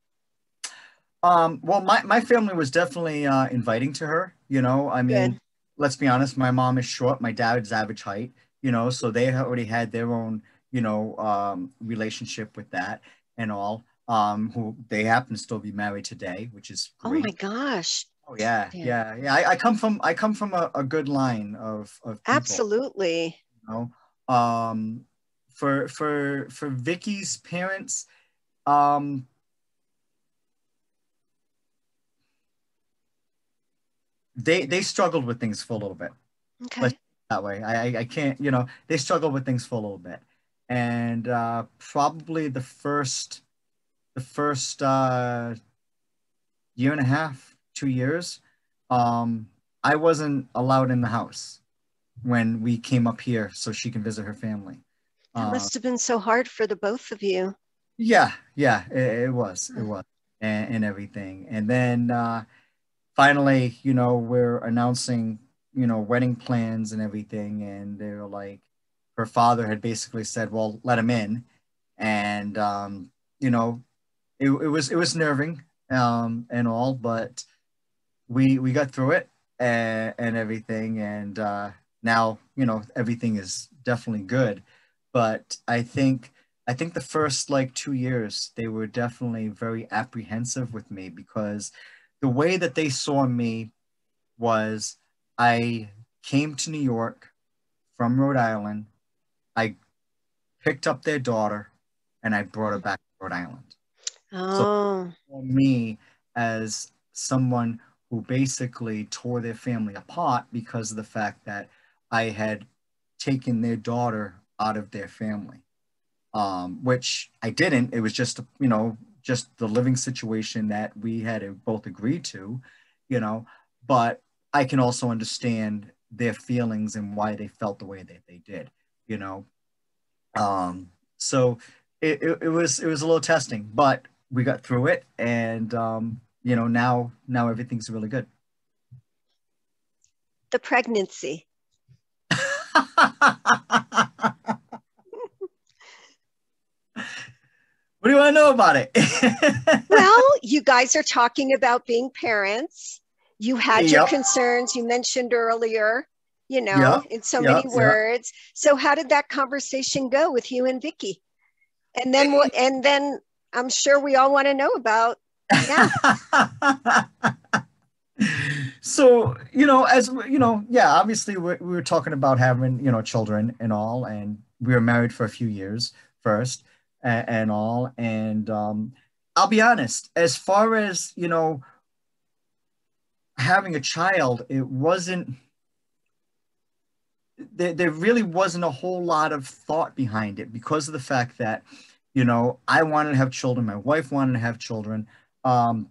Well, my family was definitely inviting to her, you know. I mean, good. Let's be honest, my mom is short, my dad's average height, you know, so they already had their own, you know, relationship with that. And all, who they happen to still be married today, which is great. Oh my gosh. Oh yeah, yeah, yeah. I come from a good line of people. Absolutely. You know, for Vicky's parents, they struggled with things for a little bit. Okay. that way. I can't, you know, they struggle with things for a little bit. And probably the first year and a half, 2 years, I wasn't allowed in the house when we came up here so she can visit her family. That Uh, must have been so hard for the both of you. yeah, yeah, it was, and everything. And then finally, you know, we're announcing, you know, wedding plans and everything, and they were like, her father had basically said, "Well, let him in," and you know, it was nerving, and all, but we got through it and everything, and now, you know, everything is definitely good. But I think the first like 2 years they were definitely very apprehensive with me because the way that they saw me was I came to New York from Rhode Island. I picked up their daughter and I brought her back to Rhode Island. So Oh, for me as someone who basically tore their family apart because of the fact that I had taken their daughter out of their family, which I didn't. It was just, you know, just the living situation that we had both agreed to, you know, but I can also understand their feelings and why they felt the way that they did, you know. So it was a little testing, but we got through it, and you know, now everything's really good. the pregnancy. What do you want to know about it? Well, you guys are talking about being parents. You had your Yep, concerns you mentioned earlier, you know, yep, in so many yep, yep. words. So how did that conversation go with you and Vicky? And then what, and then I'm sure we all want to know about now. So, you know, yeah, obviously we were talking about having, you know, children and all, and we were married for a few years first, and all. And I'll be honest, as far as, you know, having a child, there really wasn't a whole lot of thought behind it because of the fact that, you know, I wanted to have children, my wife wanted to have children. Um,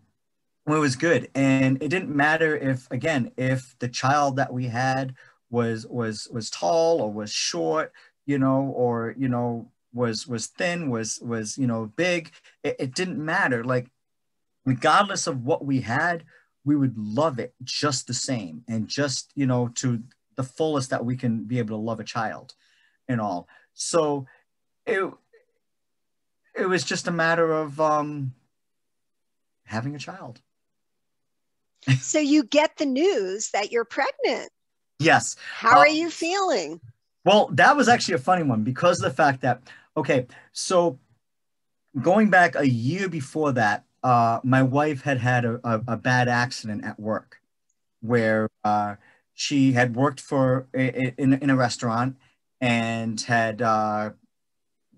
well, it was good, and it didn't matter if, again, if the child that we had was tall or was short, you know, or, you know, was thin, was you know, big. It didn't matter. Like, regardless of what we had, we would love it just the same, and just, you know, to the fullest that we can be able to love a child and all. So it it was just a matter of having a child. So you get the news that you're pregnant. Yes. How are you feeling? Well, that was actually a funny one because of the fact that, okay, so going back a year before that, my wife had a bad accident at work where she had worked in a restaurant, and had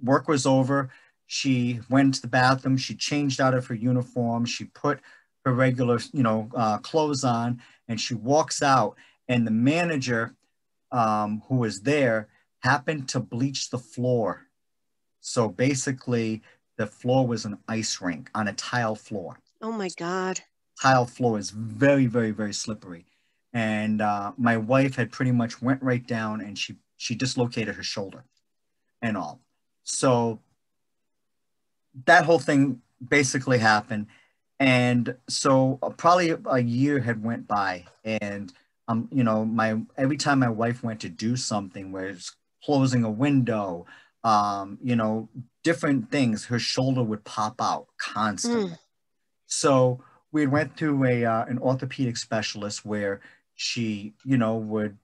work was over. She went to the bathroom. She changed out of her uniform. She put her regular, you know, clothes on, and she walks out. And the manager, who was there, happened to bleach the floor. So basically, the floor was an ice rink on a tile floor. Oh my God. Tile floor is very, very, very slippery. And my wife had pretty much went right down, and she dislocated her shoulder and all. So that whole thing basically happened. And so probably a year had went by, and you know, my every time my wife went to do something, where it's closing a window, you know, different things, her shoulder would pop out constantly. Mm. So we went to a an orthopedic specialist where she, you know, would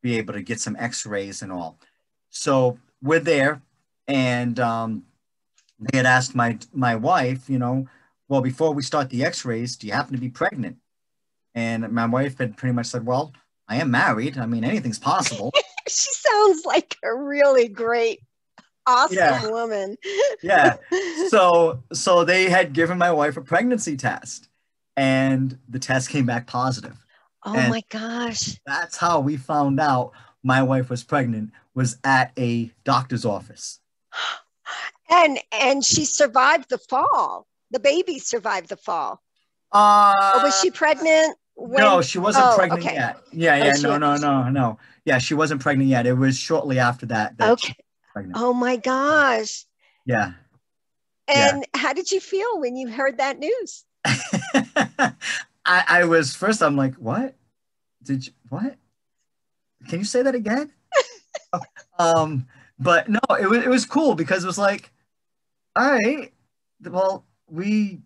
be able to get some X-rays and all. So we're there, and they had asked my wife, you know, well, before we start the X-rays, do you happen to be pregnant? And my wife had pretty much said, well, I am married. I mean, anything's possible. She sounds like a really great, Yeah, awesome woman. yeah. So they had given my wife a pregnancy test, and the test came back positive. Oh And my gosh. that's how we found out my wife was pregnant was at a doctor's office. And she survived the fall. The baby survived the fall. Or was she pregnant when? No, she wasn't pregnant okay. yet. Yeah, no. Yeah, she wasn't pregnant yet. It was shortly after that Okay. she was pregnant. Oh my gosh. Yeah. And how did you feel when you heard that news? I was first, I'm like, what? What? Can you say that again? But no, it was cool because it was like, all right, well, we're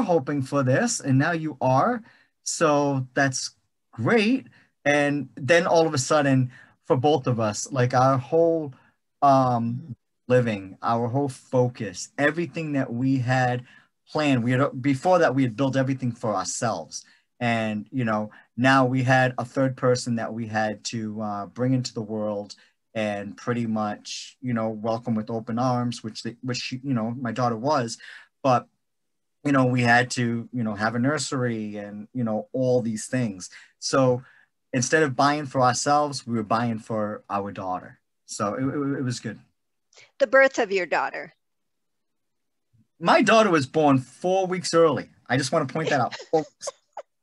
hoping for this, and now you are, so that's great. And then all of a sudden, for both of us, like our whole living, our whole focus, everything that we had planned, before that we had built everything for ourselves. And now we had a third person that we had to bring into the world and pretty much welcome with open arms, which my daughter was. But we had to have a nursery and all these things. So instead of buying for ourselves, we were buying for our daughter. So it was good. The birth of your daughter. My daughter was born 4 weeks early. I just want to point that out.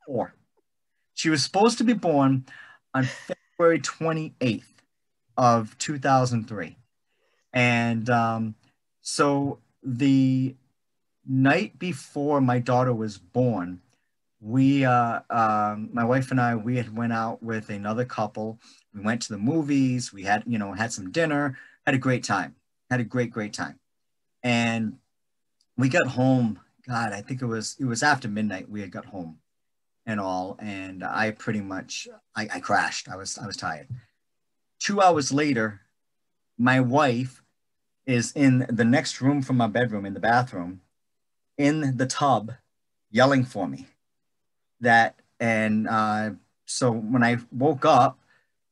4. She was supposed to be born on February 28th of 2003. And so the night before my daughter was born, my wife and I, we had went out with another couple. We went to the movies. We had some dinner, had a great time, had a great time. And we got home, God, I think it was after midnight we had got home and all. And I pretty much, I crashed. I was tired. 2 hours later, my wife is in the next room from my bedroom, in the bathroom, in the tub, yelling for me. So when I woke up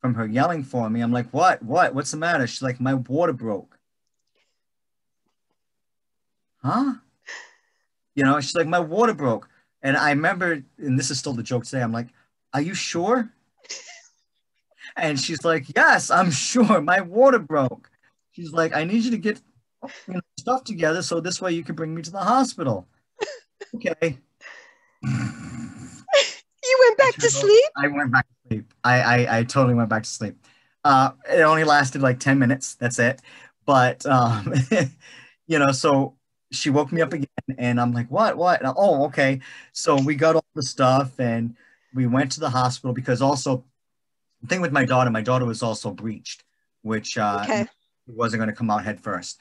from her yelling for me, I'm like, what's the matter? She's like, my water broke. Huh? She's like, my water broke. And I remember, and this is still the joke today, I'm like, are you sure? And she's like, yes, I'm sure, my water broke. She's like, I need you to get stuff together so this way you can bring me to the hospital. Okay. You went back to sleep? I went back to sleep. I totally went back to sleep. It only lasted like 10 minutes. That's it. But, so she woke me up again and I'm like, what? And, oh, okay. So we got all the stuff and we went to the hospital because also the thing with my daughter was also breached, which wasn't going to come out head first.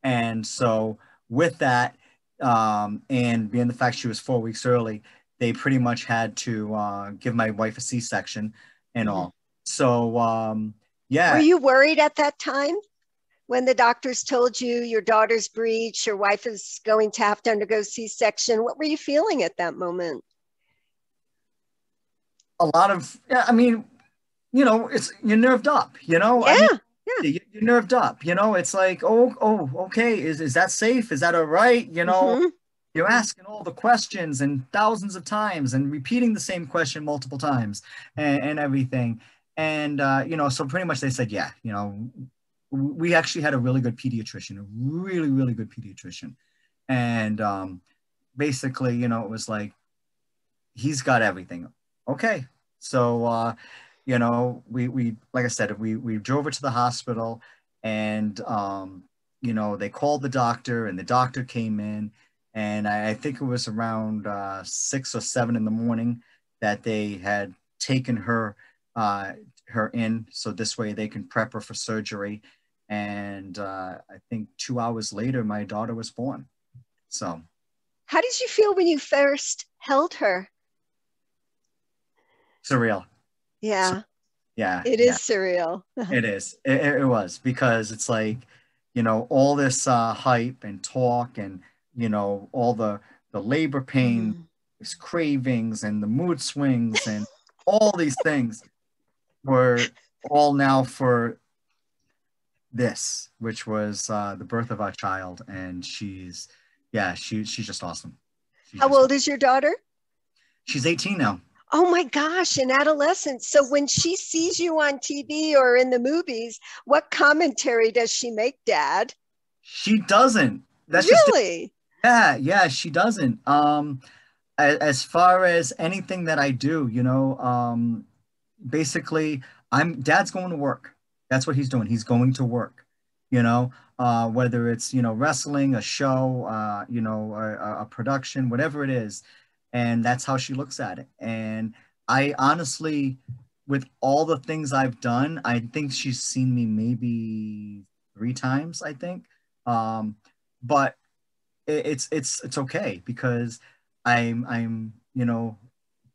And so with that, and being the fact she was 4 weeks early, they pretty much had to give my wife a C-section and all. So, yeah. Were you worried at that time when the doctors told you your daughter's breech, your wife is going to have to undergo C-section? What were you feeling at that moment? A lot of, I mean, you're nerved up, Yeah. You're nerved up, it's like, okay, is that safe? Is that all right? You're asking all the questions and thousands of times and repeating the same question multiple times and everything. And, so pretty much they said, yeah, we actually had a really good pediatrician, a really, really good pediatrician. And basically, it was like, he's got everything. Okay. So, we like I said, we drove her to the hospital and, they called the doctor and the doctor came in. And I think it was around 6 or 7 in the morning that they had taken her in. So this way they can prep her for surgery. And I think 2 hours later, my daughter was born. So. How did you feel when you first held her? Surreal. Yeah. Yeah. It is surreal. It is. It was because it's like, all this hype and talk and, all the labor pain, cravings and the mood swings and all these things were all now for this, which was the birth of our child. And she's just awesome. How old is your daughter? She's 18 now. Oh my gosh, in adolescence. So when she sees you on TV or in the movies, what commentary does she make, Dad? She doesn't. That's just Really? yeah, she doesn't. As far as anything that I do, basically I'm dad's going to work. That's what he's doing. He's going to work, whether it's, wrestling, a show, a production, whatever it is. And that's how she looks at it. And I honestly, with all the things I've done, I think she's seen me maybe 3 times, I think. But it's okay because I'm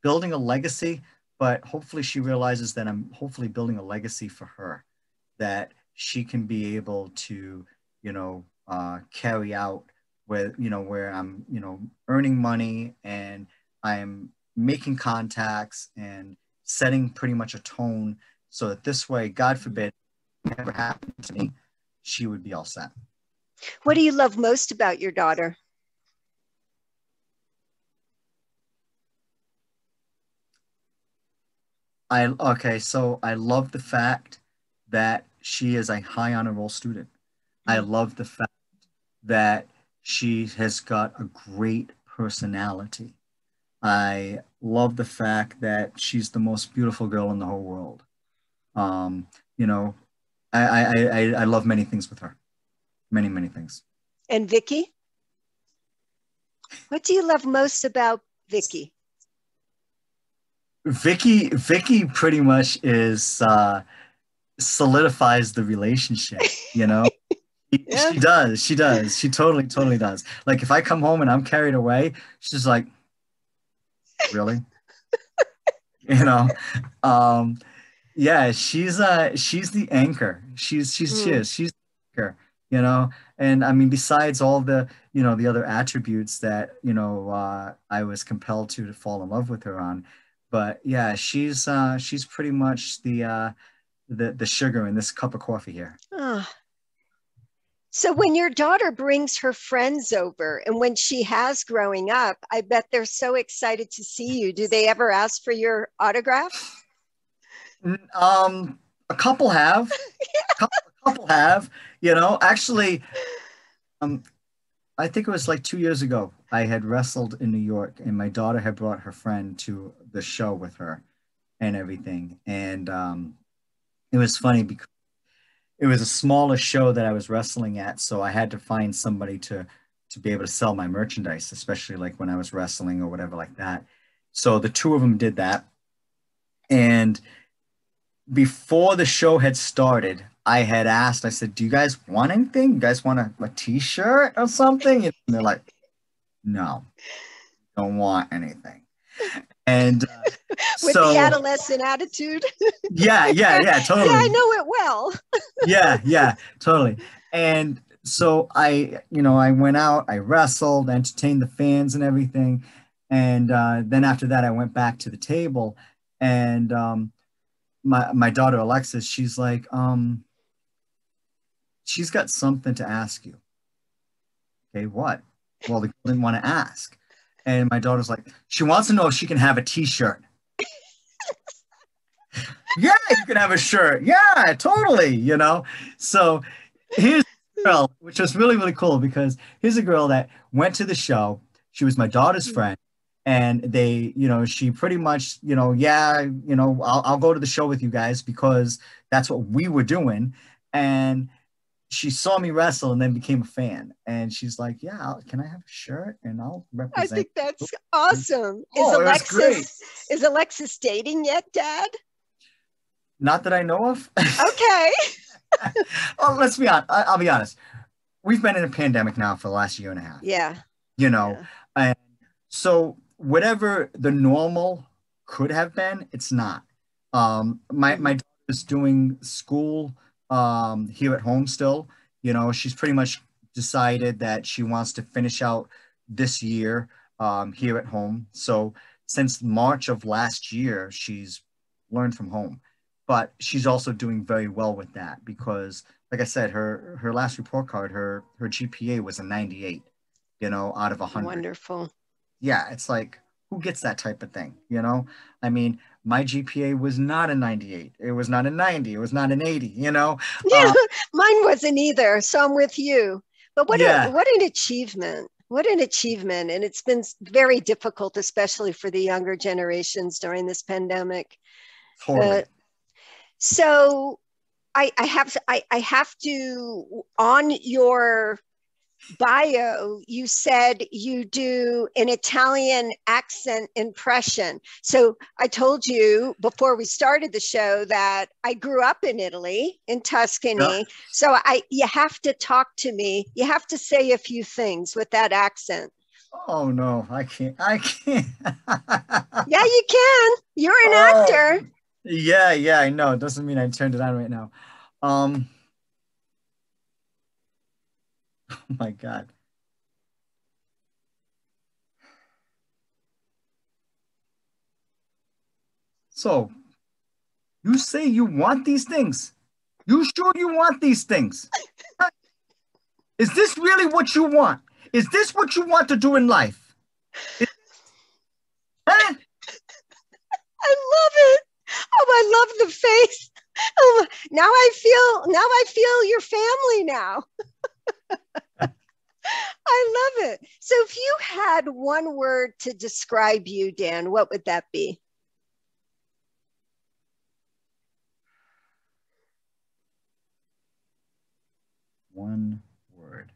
building a legacy, but hopefully she realizes that I'm hopefully building a legacy for her that she can be able to carry out where I'm earning money and I'm making contacts and setting pretty much a tone so that this way, God forbid, never happened to me, she would be all set. What do you love most about your daughter? So I love the fact that she is a high honor roll student. I love the fact that she has got a great personality. I love the fact that she's the most beautiful girl in the whole world. Um, you know, I love many things with her. Many, many things. And Vicky? What do you love most about Vicky? Vicky pretty much is solidifies the relationship, Yeah. She does. She totally does. Like if I come home and I'm carried away, she's like, really? you know? Yeah, she's the anchor. She is. She's the anchor, And I mean, besides all the, the other attributes that, I was compelled to fall in love with her on. But yeah, she's pretty much the sugar in this cup of coffee here. Oh. So when your daughter brings her friends over and when she has growing up, I bet they're so excited to see you. Do they ever ask for your autograph? A couple have. A couple have, actually, I think it was like 2 years ago. I had wrestled in New York and my daughter had brought her friend to the show with her and everything. And it was funny because it was a smaller show that I was wrestling at, so I had to find somebody to be able to sell my merchandise, especially like when I was wrestling or whatever like that. So the two of them did that. And before the show had started, I had asked, I said, do you guys want anything? You guys want a t-shirt or something? And they're like, no, don't want anything. And with the adolescent attitude. Yeah, totally. Yeah, I know it well. yeah, totally. And so I went out, I wrestled, entertained the fans and everything. And then after that, I went back to the table and my daughter, Alexis, she's like, she's got something to ask you. Okay, what? Well, the girl didn't want to ask. And my daughter's like, she wants to know if she can have a t-shirt. Yeah, you can have a shirt. Yeah, totally, So here's a girl, which was really, really cool because here's a girl that went to the show. She was my daughter's friend. And they, she pretty much, I'll go to the show with you guys because that's what we were doing. And she saw me wrestle and then became a fan. And she's like, yeah, can I have a shirt? And I'll represent. I think that's awesome. Great. Is Alexis dating yet, Dad? Not that I know of. Okay. Well, let's be honest. I'll be honest. We've been in a pandemic now for the last year and a half. Yeah. And so whatever the normal could have been, it's not. My daughter is doing school here at home still. She's pretty much decided that she wants to finish out this year here at home. So since March of last year, she's learned from home. But she's also doing very well with that because, like I said, her last report card, her GPA was a 98, out of 100. Wonderful. Yeah, it's like, who gets that type of thing, you know? I mean, my GPA was not a 98. It was not a 90. It was not an 80, you know? Yeah, mine wasn't either. So I'm with you. But Yeah, what an achievement. What an achievement. And it's been very difficult, especially for the younger generations during this pandemic. totally. So I have to, on your bio, you said you do an Italian accent impression. So I told you before we started the show that I grew up in Italy, in Yeah. Tuscany. So you have to talk to me. You have to say a few things with that accent. Oh no, I can't. I can't. Yeah, you can. You're an Oh, actor. yeah, yeah, I know. It doesn't mean I turned it on right now. Um, oh my God. So you say you want these things? You sure you want these things? Is this really what you want? Is this what you want to do in life? Huh? I love it. Oh, I love the face. Oh, now I feel your family now. I love it. So if you had one word to describe you, Dan, what would that be? One word.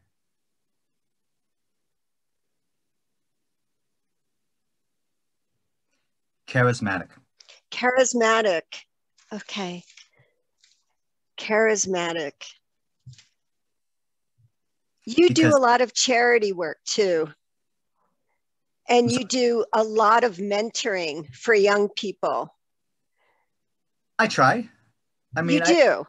Charismatic. Charismatic. Okay. Charismatic. You do Because a lot of charity work too. And you do a lot of mentoring for young people. I try. I You mean, I do.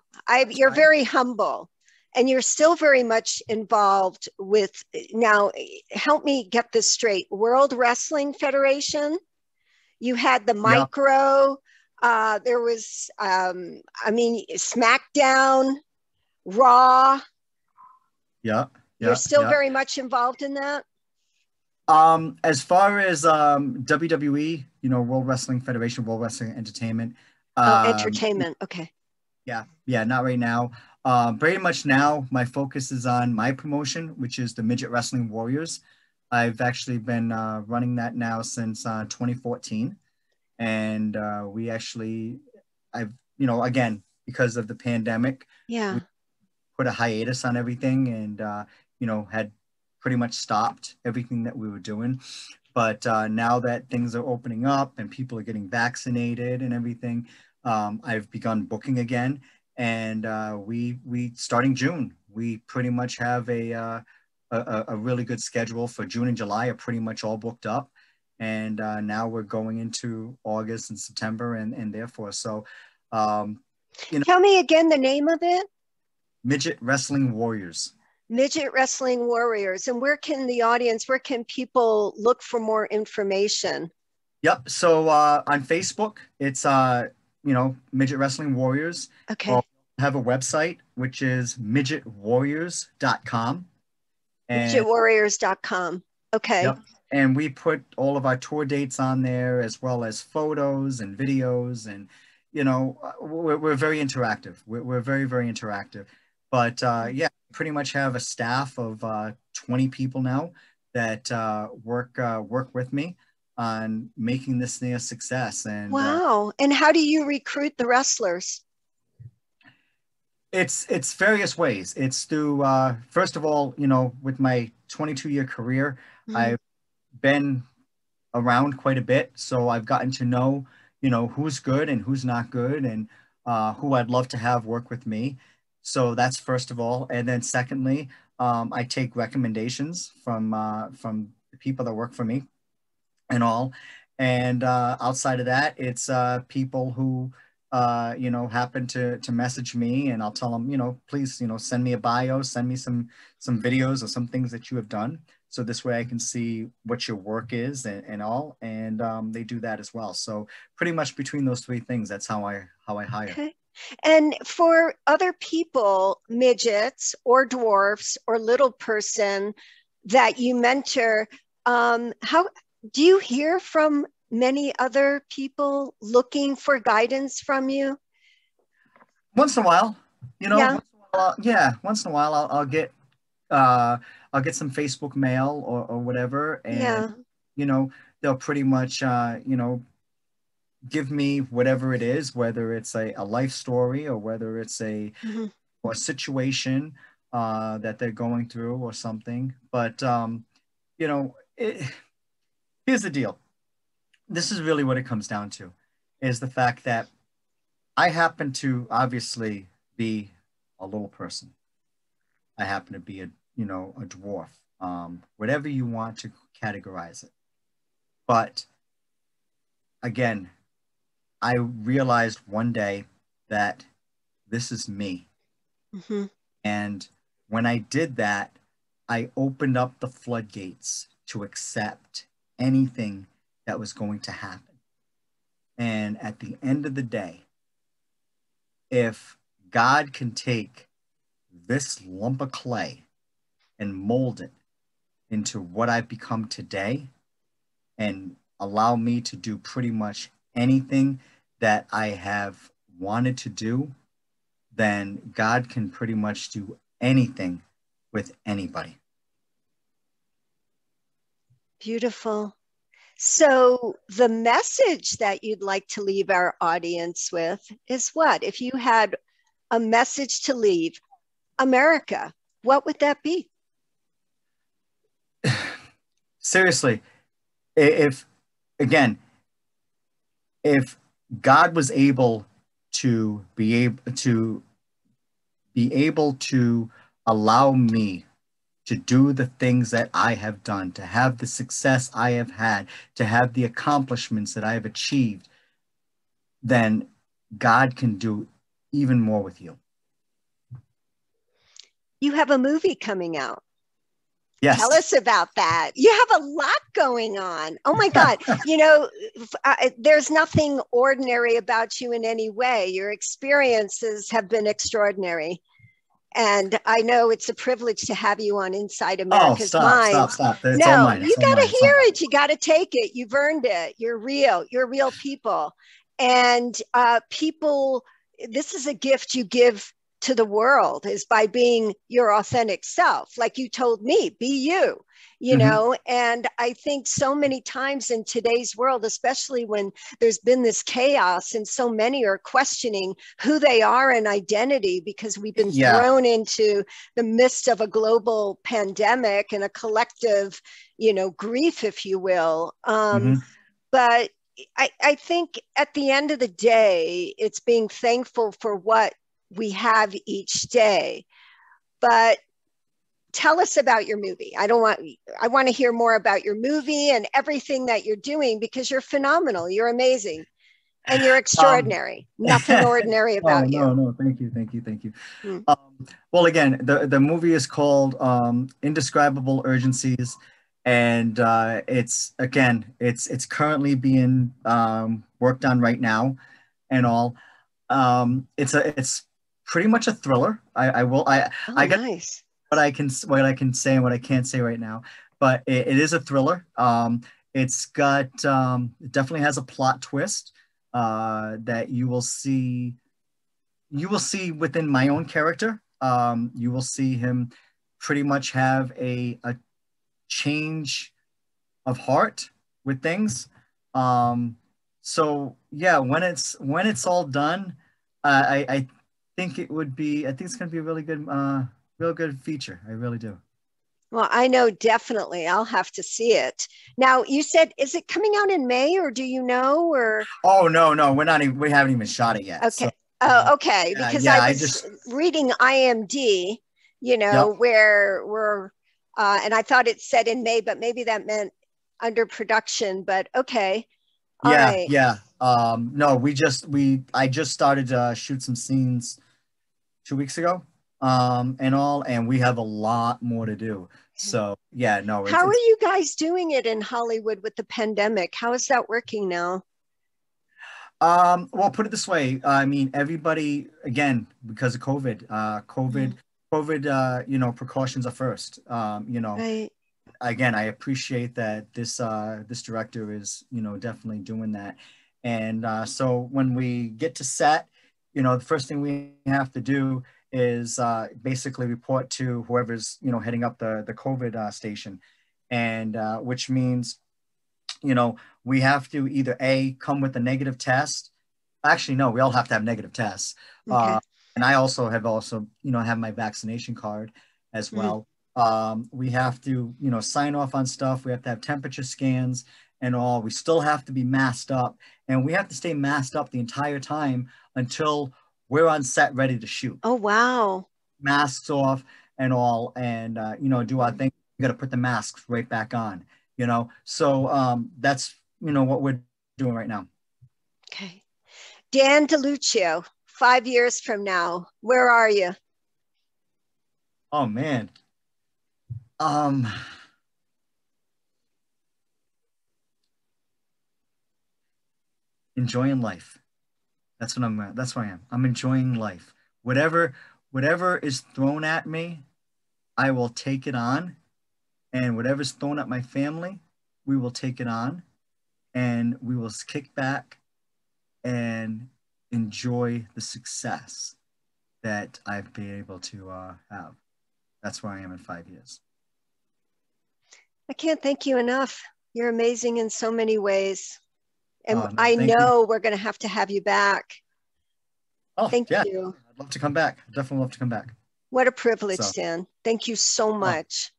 You're try. very humble and you're still very much involved with, now help me get this straight, World Wrestling Federation. You had the Yeah, micro, there was, I mean, SmackDown, Raw. yeah, You're yeah, still yeah. very much involved in that? As far as WWE, you know, World Wrestling Federation, World Wrestling Entertainment, Oh, um, entertainment. Okay. yeah, yeah, not right now. Very much now, my focus is on my promotion, which is the Midget Wrestling Warriors. I've actually been running that now since 2014, and we actually, you know, again, because of the pandemic, we Yeah. put a hiatus on everything, and you know, had pretty much stopped everything that we were doing. But now that things are opening up and people are getting vaccinated and everything, I've begun booking again. And we starting June, we pretty much have a really good schedule for June and July are pretty much all booked up. And now we're going into August and September and therefore. So, um, you know, Tell me again the name of it. Midget Wrestling Warriors. Midget Wrestling Warriors. And where can the audience, where can people look for more information? Yep. So on Facebook, it's you know, Midget Wrestling Warriors. Or Okay. have a website which is midgetwarriors.com. And Midgetwarriors.com. Okay. yep. And we put all of our tour dates on there as well as photos and videos and you know, we're very interactive. We're very, very interactive. But yeah, pretty much have a staff of 20 people now that work with me on making this thing a success. And Wow. And how do you recruit the wrestlers? it's various ways. It's through first of all, you know, with my 22-year career, Mm. I've been around quite a bit, so I've gotten to know, you know, who's good and who's not good, and who I'd love to have work with me. So that's first of all, and then secondly, I take recommendations from the people that work for me and all. And outside of that, it's people who you know happen to message me, and I'll tell them, you know, please, you know, send me a bio, send me some videos or some things that you have done, so this way I can see what your work is and all. And they do that as well. So pretty much between those three things, that's how I hire. Okay. And for other people, midgets or dwarfs or little person that you mentor, how Do you hear from many other people looking for guidance from you? Once in a while, Yeah. once in a while I'll get some Facebook mail or whatever, and Yeah. you know, they'll pretty much give me whatever it is, whether it's a life story or whether it's Mhm. or a situation that they're going through or something. But you know, here's the deal. This is really what it comes down to, is the fact that I happen to obviously be a little person. I happen to be a dwarf, whatever you want to categorize it. But again, I realized one day that this is me. Mhm. And when I did that, I opened up the floodgates to accept anything that was going to happen. And at the end of the day, if God can take this lump of clay and mold it into what I've become today and allow me to do pretty much anything that I have wanted to do, then God can pretty much do anything with anybody. Beautiful. So, the message that you'd like to leave our audience with is what? If you had a message to leave America, what would that be? Seriously, if again, if God was able to be able to allow me to do the things that I have done, to have the success I have had, to have the accomplishments that I have achieved, then God can do even more with you. You have a movie coming out. Tell Yes. us about that. You have a lot going on. Oh my God. There's nothing ordinary about you in any way. Your experiences have been extraordinary. And I know it's a privilege to have you on Inside Oh, America's stop, Mind. stop, stop. It's all No, mine. you It's all got mine. to It's all hear mine. it. You got to take it. You've earned it. You're real. You're real people. And people, this is a gift you give to the world, is by being your authentic self. Like you told me, be Mhm. and I think so many times in today's world, especially when there's been this chaos and so many are questioning who they are and identity, because we've been Yeah. thrown into the midst of a global pandemic and a collective, grief, if you will. Hmm. But I think at the end of the day, it's being thankful for what we have each day. But tell us about your movie. I want to hear more about your movie and everything that you're doing, because you're phenomenal. You're amazing and you're Um, extraordinary. Nothing ordinary oh about you. no, no, thank you, thank you, thank you. Hmm. Well, again, the movie is called Indescribable Urgencies, and it's currently being worked on right now, and all. It's pretty much a thriller. Oh, I got nice. what I can say and what I can't say right now, but it is a thriller. It's got it definitely has a plot twist that you will see within my own character. You will see him pretty much have a change of heart with things. Um, so yeah, when it's all done, I think I think it's gonna be a really good real good feature. I really do. Well, I know definitely I'll have to see it. Now, you said, is it coming out in May, or do you know, or Oh no, no, we haven't even shot it yet. okay. So Oh, okay. Because yeah, I I was just reading IMD, yep. where we're, and I thought it said in May, but maybe that meant under production. But okay. All Yeah, right. yeah. No, I just started to shoot some scenes 2 weeks ago, and all, and we have a lot more to do. So yeah, no, How are it's you guys doing it in Hollywood with the pandemic? How is that working now? well, put it this way. I mean, everybody again because of COVID, Mhm. COVID, precautions are first. Right. again, I appreciate that this director is, definitely doing that. And so when we get to set, the first thing we have to do is basically report to whoever's, heading up the COVID station. And which means, we have to either come with a negative test. Actually, no, we all have to have negative tests. Okay. And I also have have my vaccination card as well. We have to, sign off on stuff. We have to have temperature scans and all. We still have to be masked up, and we have to stay masked up the entire time until we're on set ready to shoot. Oh, wow. Masks off and all, and, do our thing. We got to put the masks right back on, So that's, what we're doing right now. Okay. Dan DiLucchio, 5 years from now, where are you? Oh, man. Enjoying life. That's where I am. I'm enjoying life. Whatever is thrown at me, I will take it on. And whatever's thrown at my family, we will take it on. And we will kick back and enjoy the success that I've been able to have. That's where I am in 5 years. I can't thank you enough. You're amazing in so many ways. And No, I thank know you. we're going to have you back. Oh, Thank yeah. you. I'd love to come back. Definitely love to come back. What a privilege, So, Dan. Thank you so much.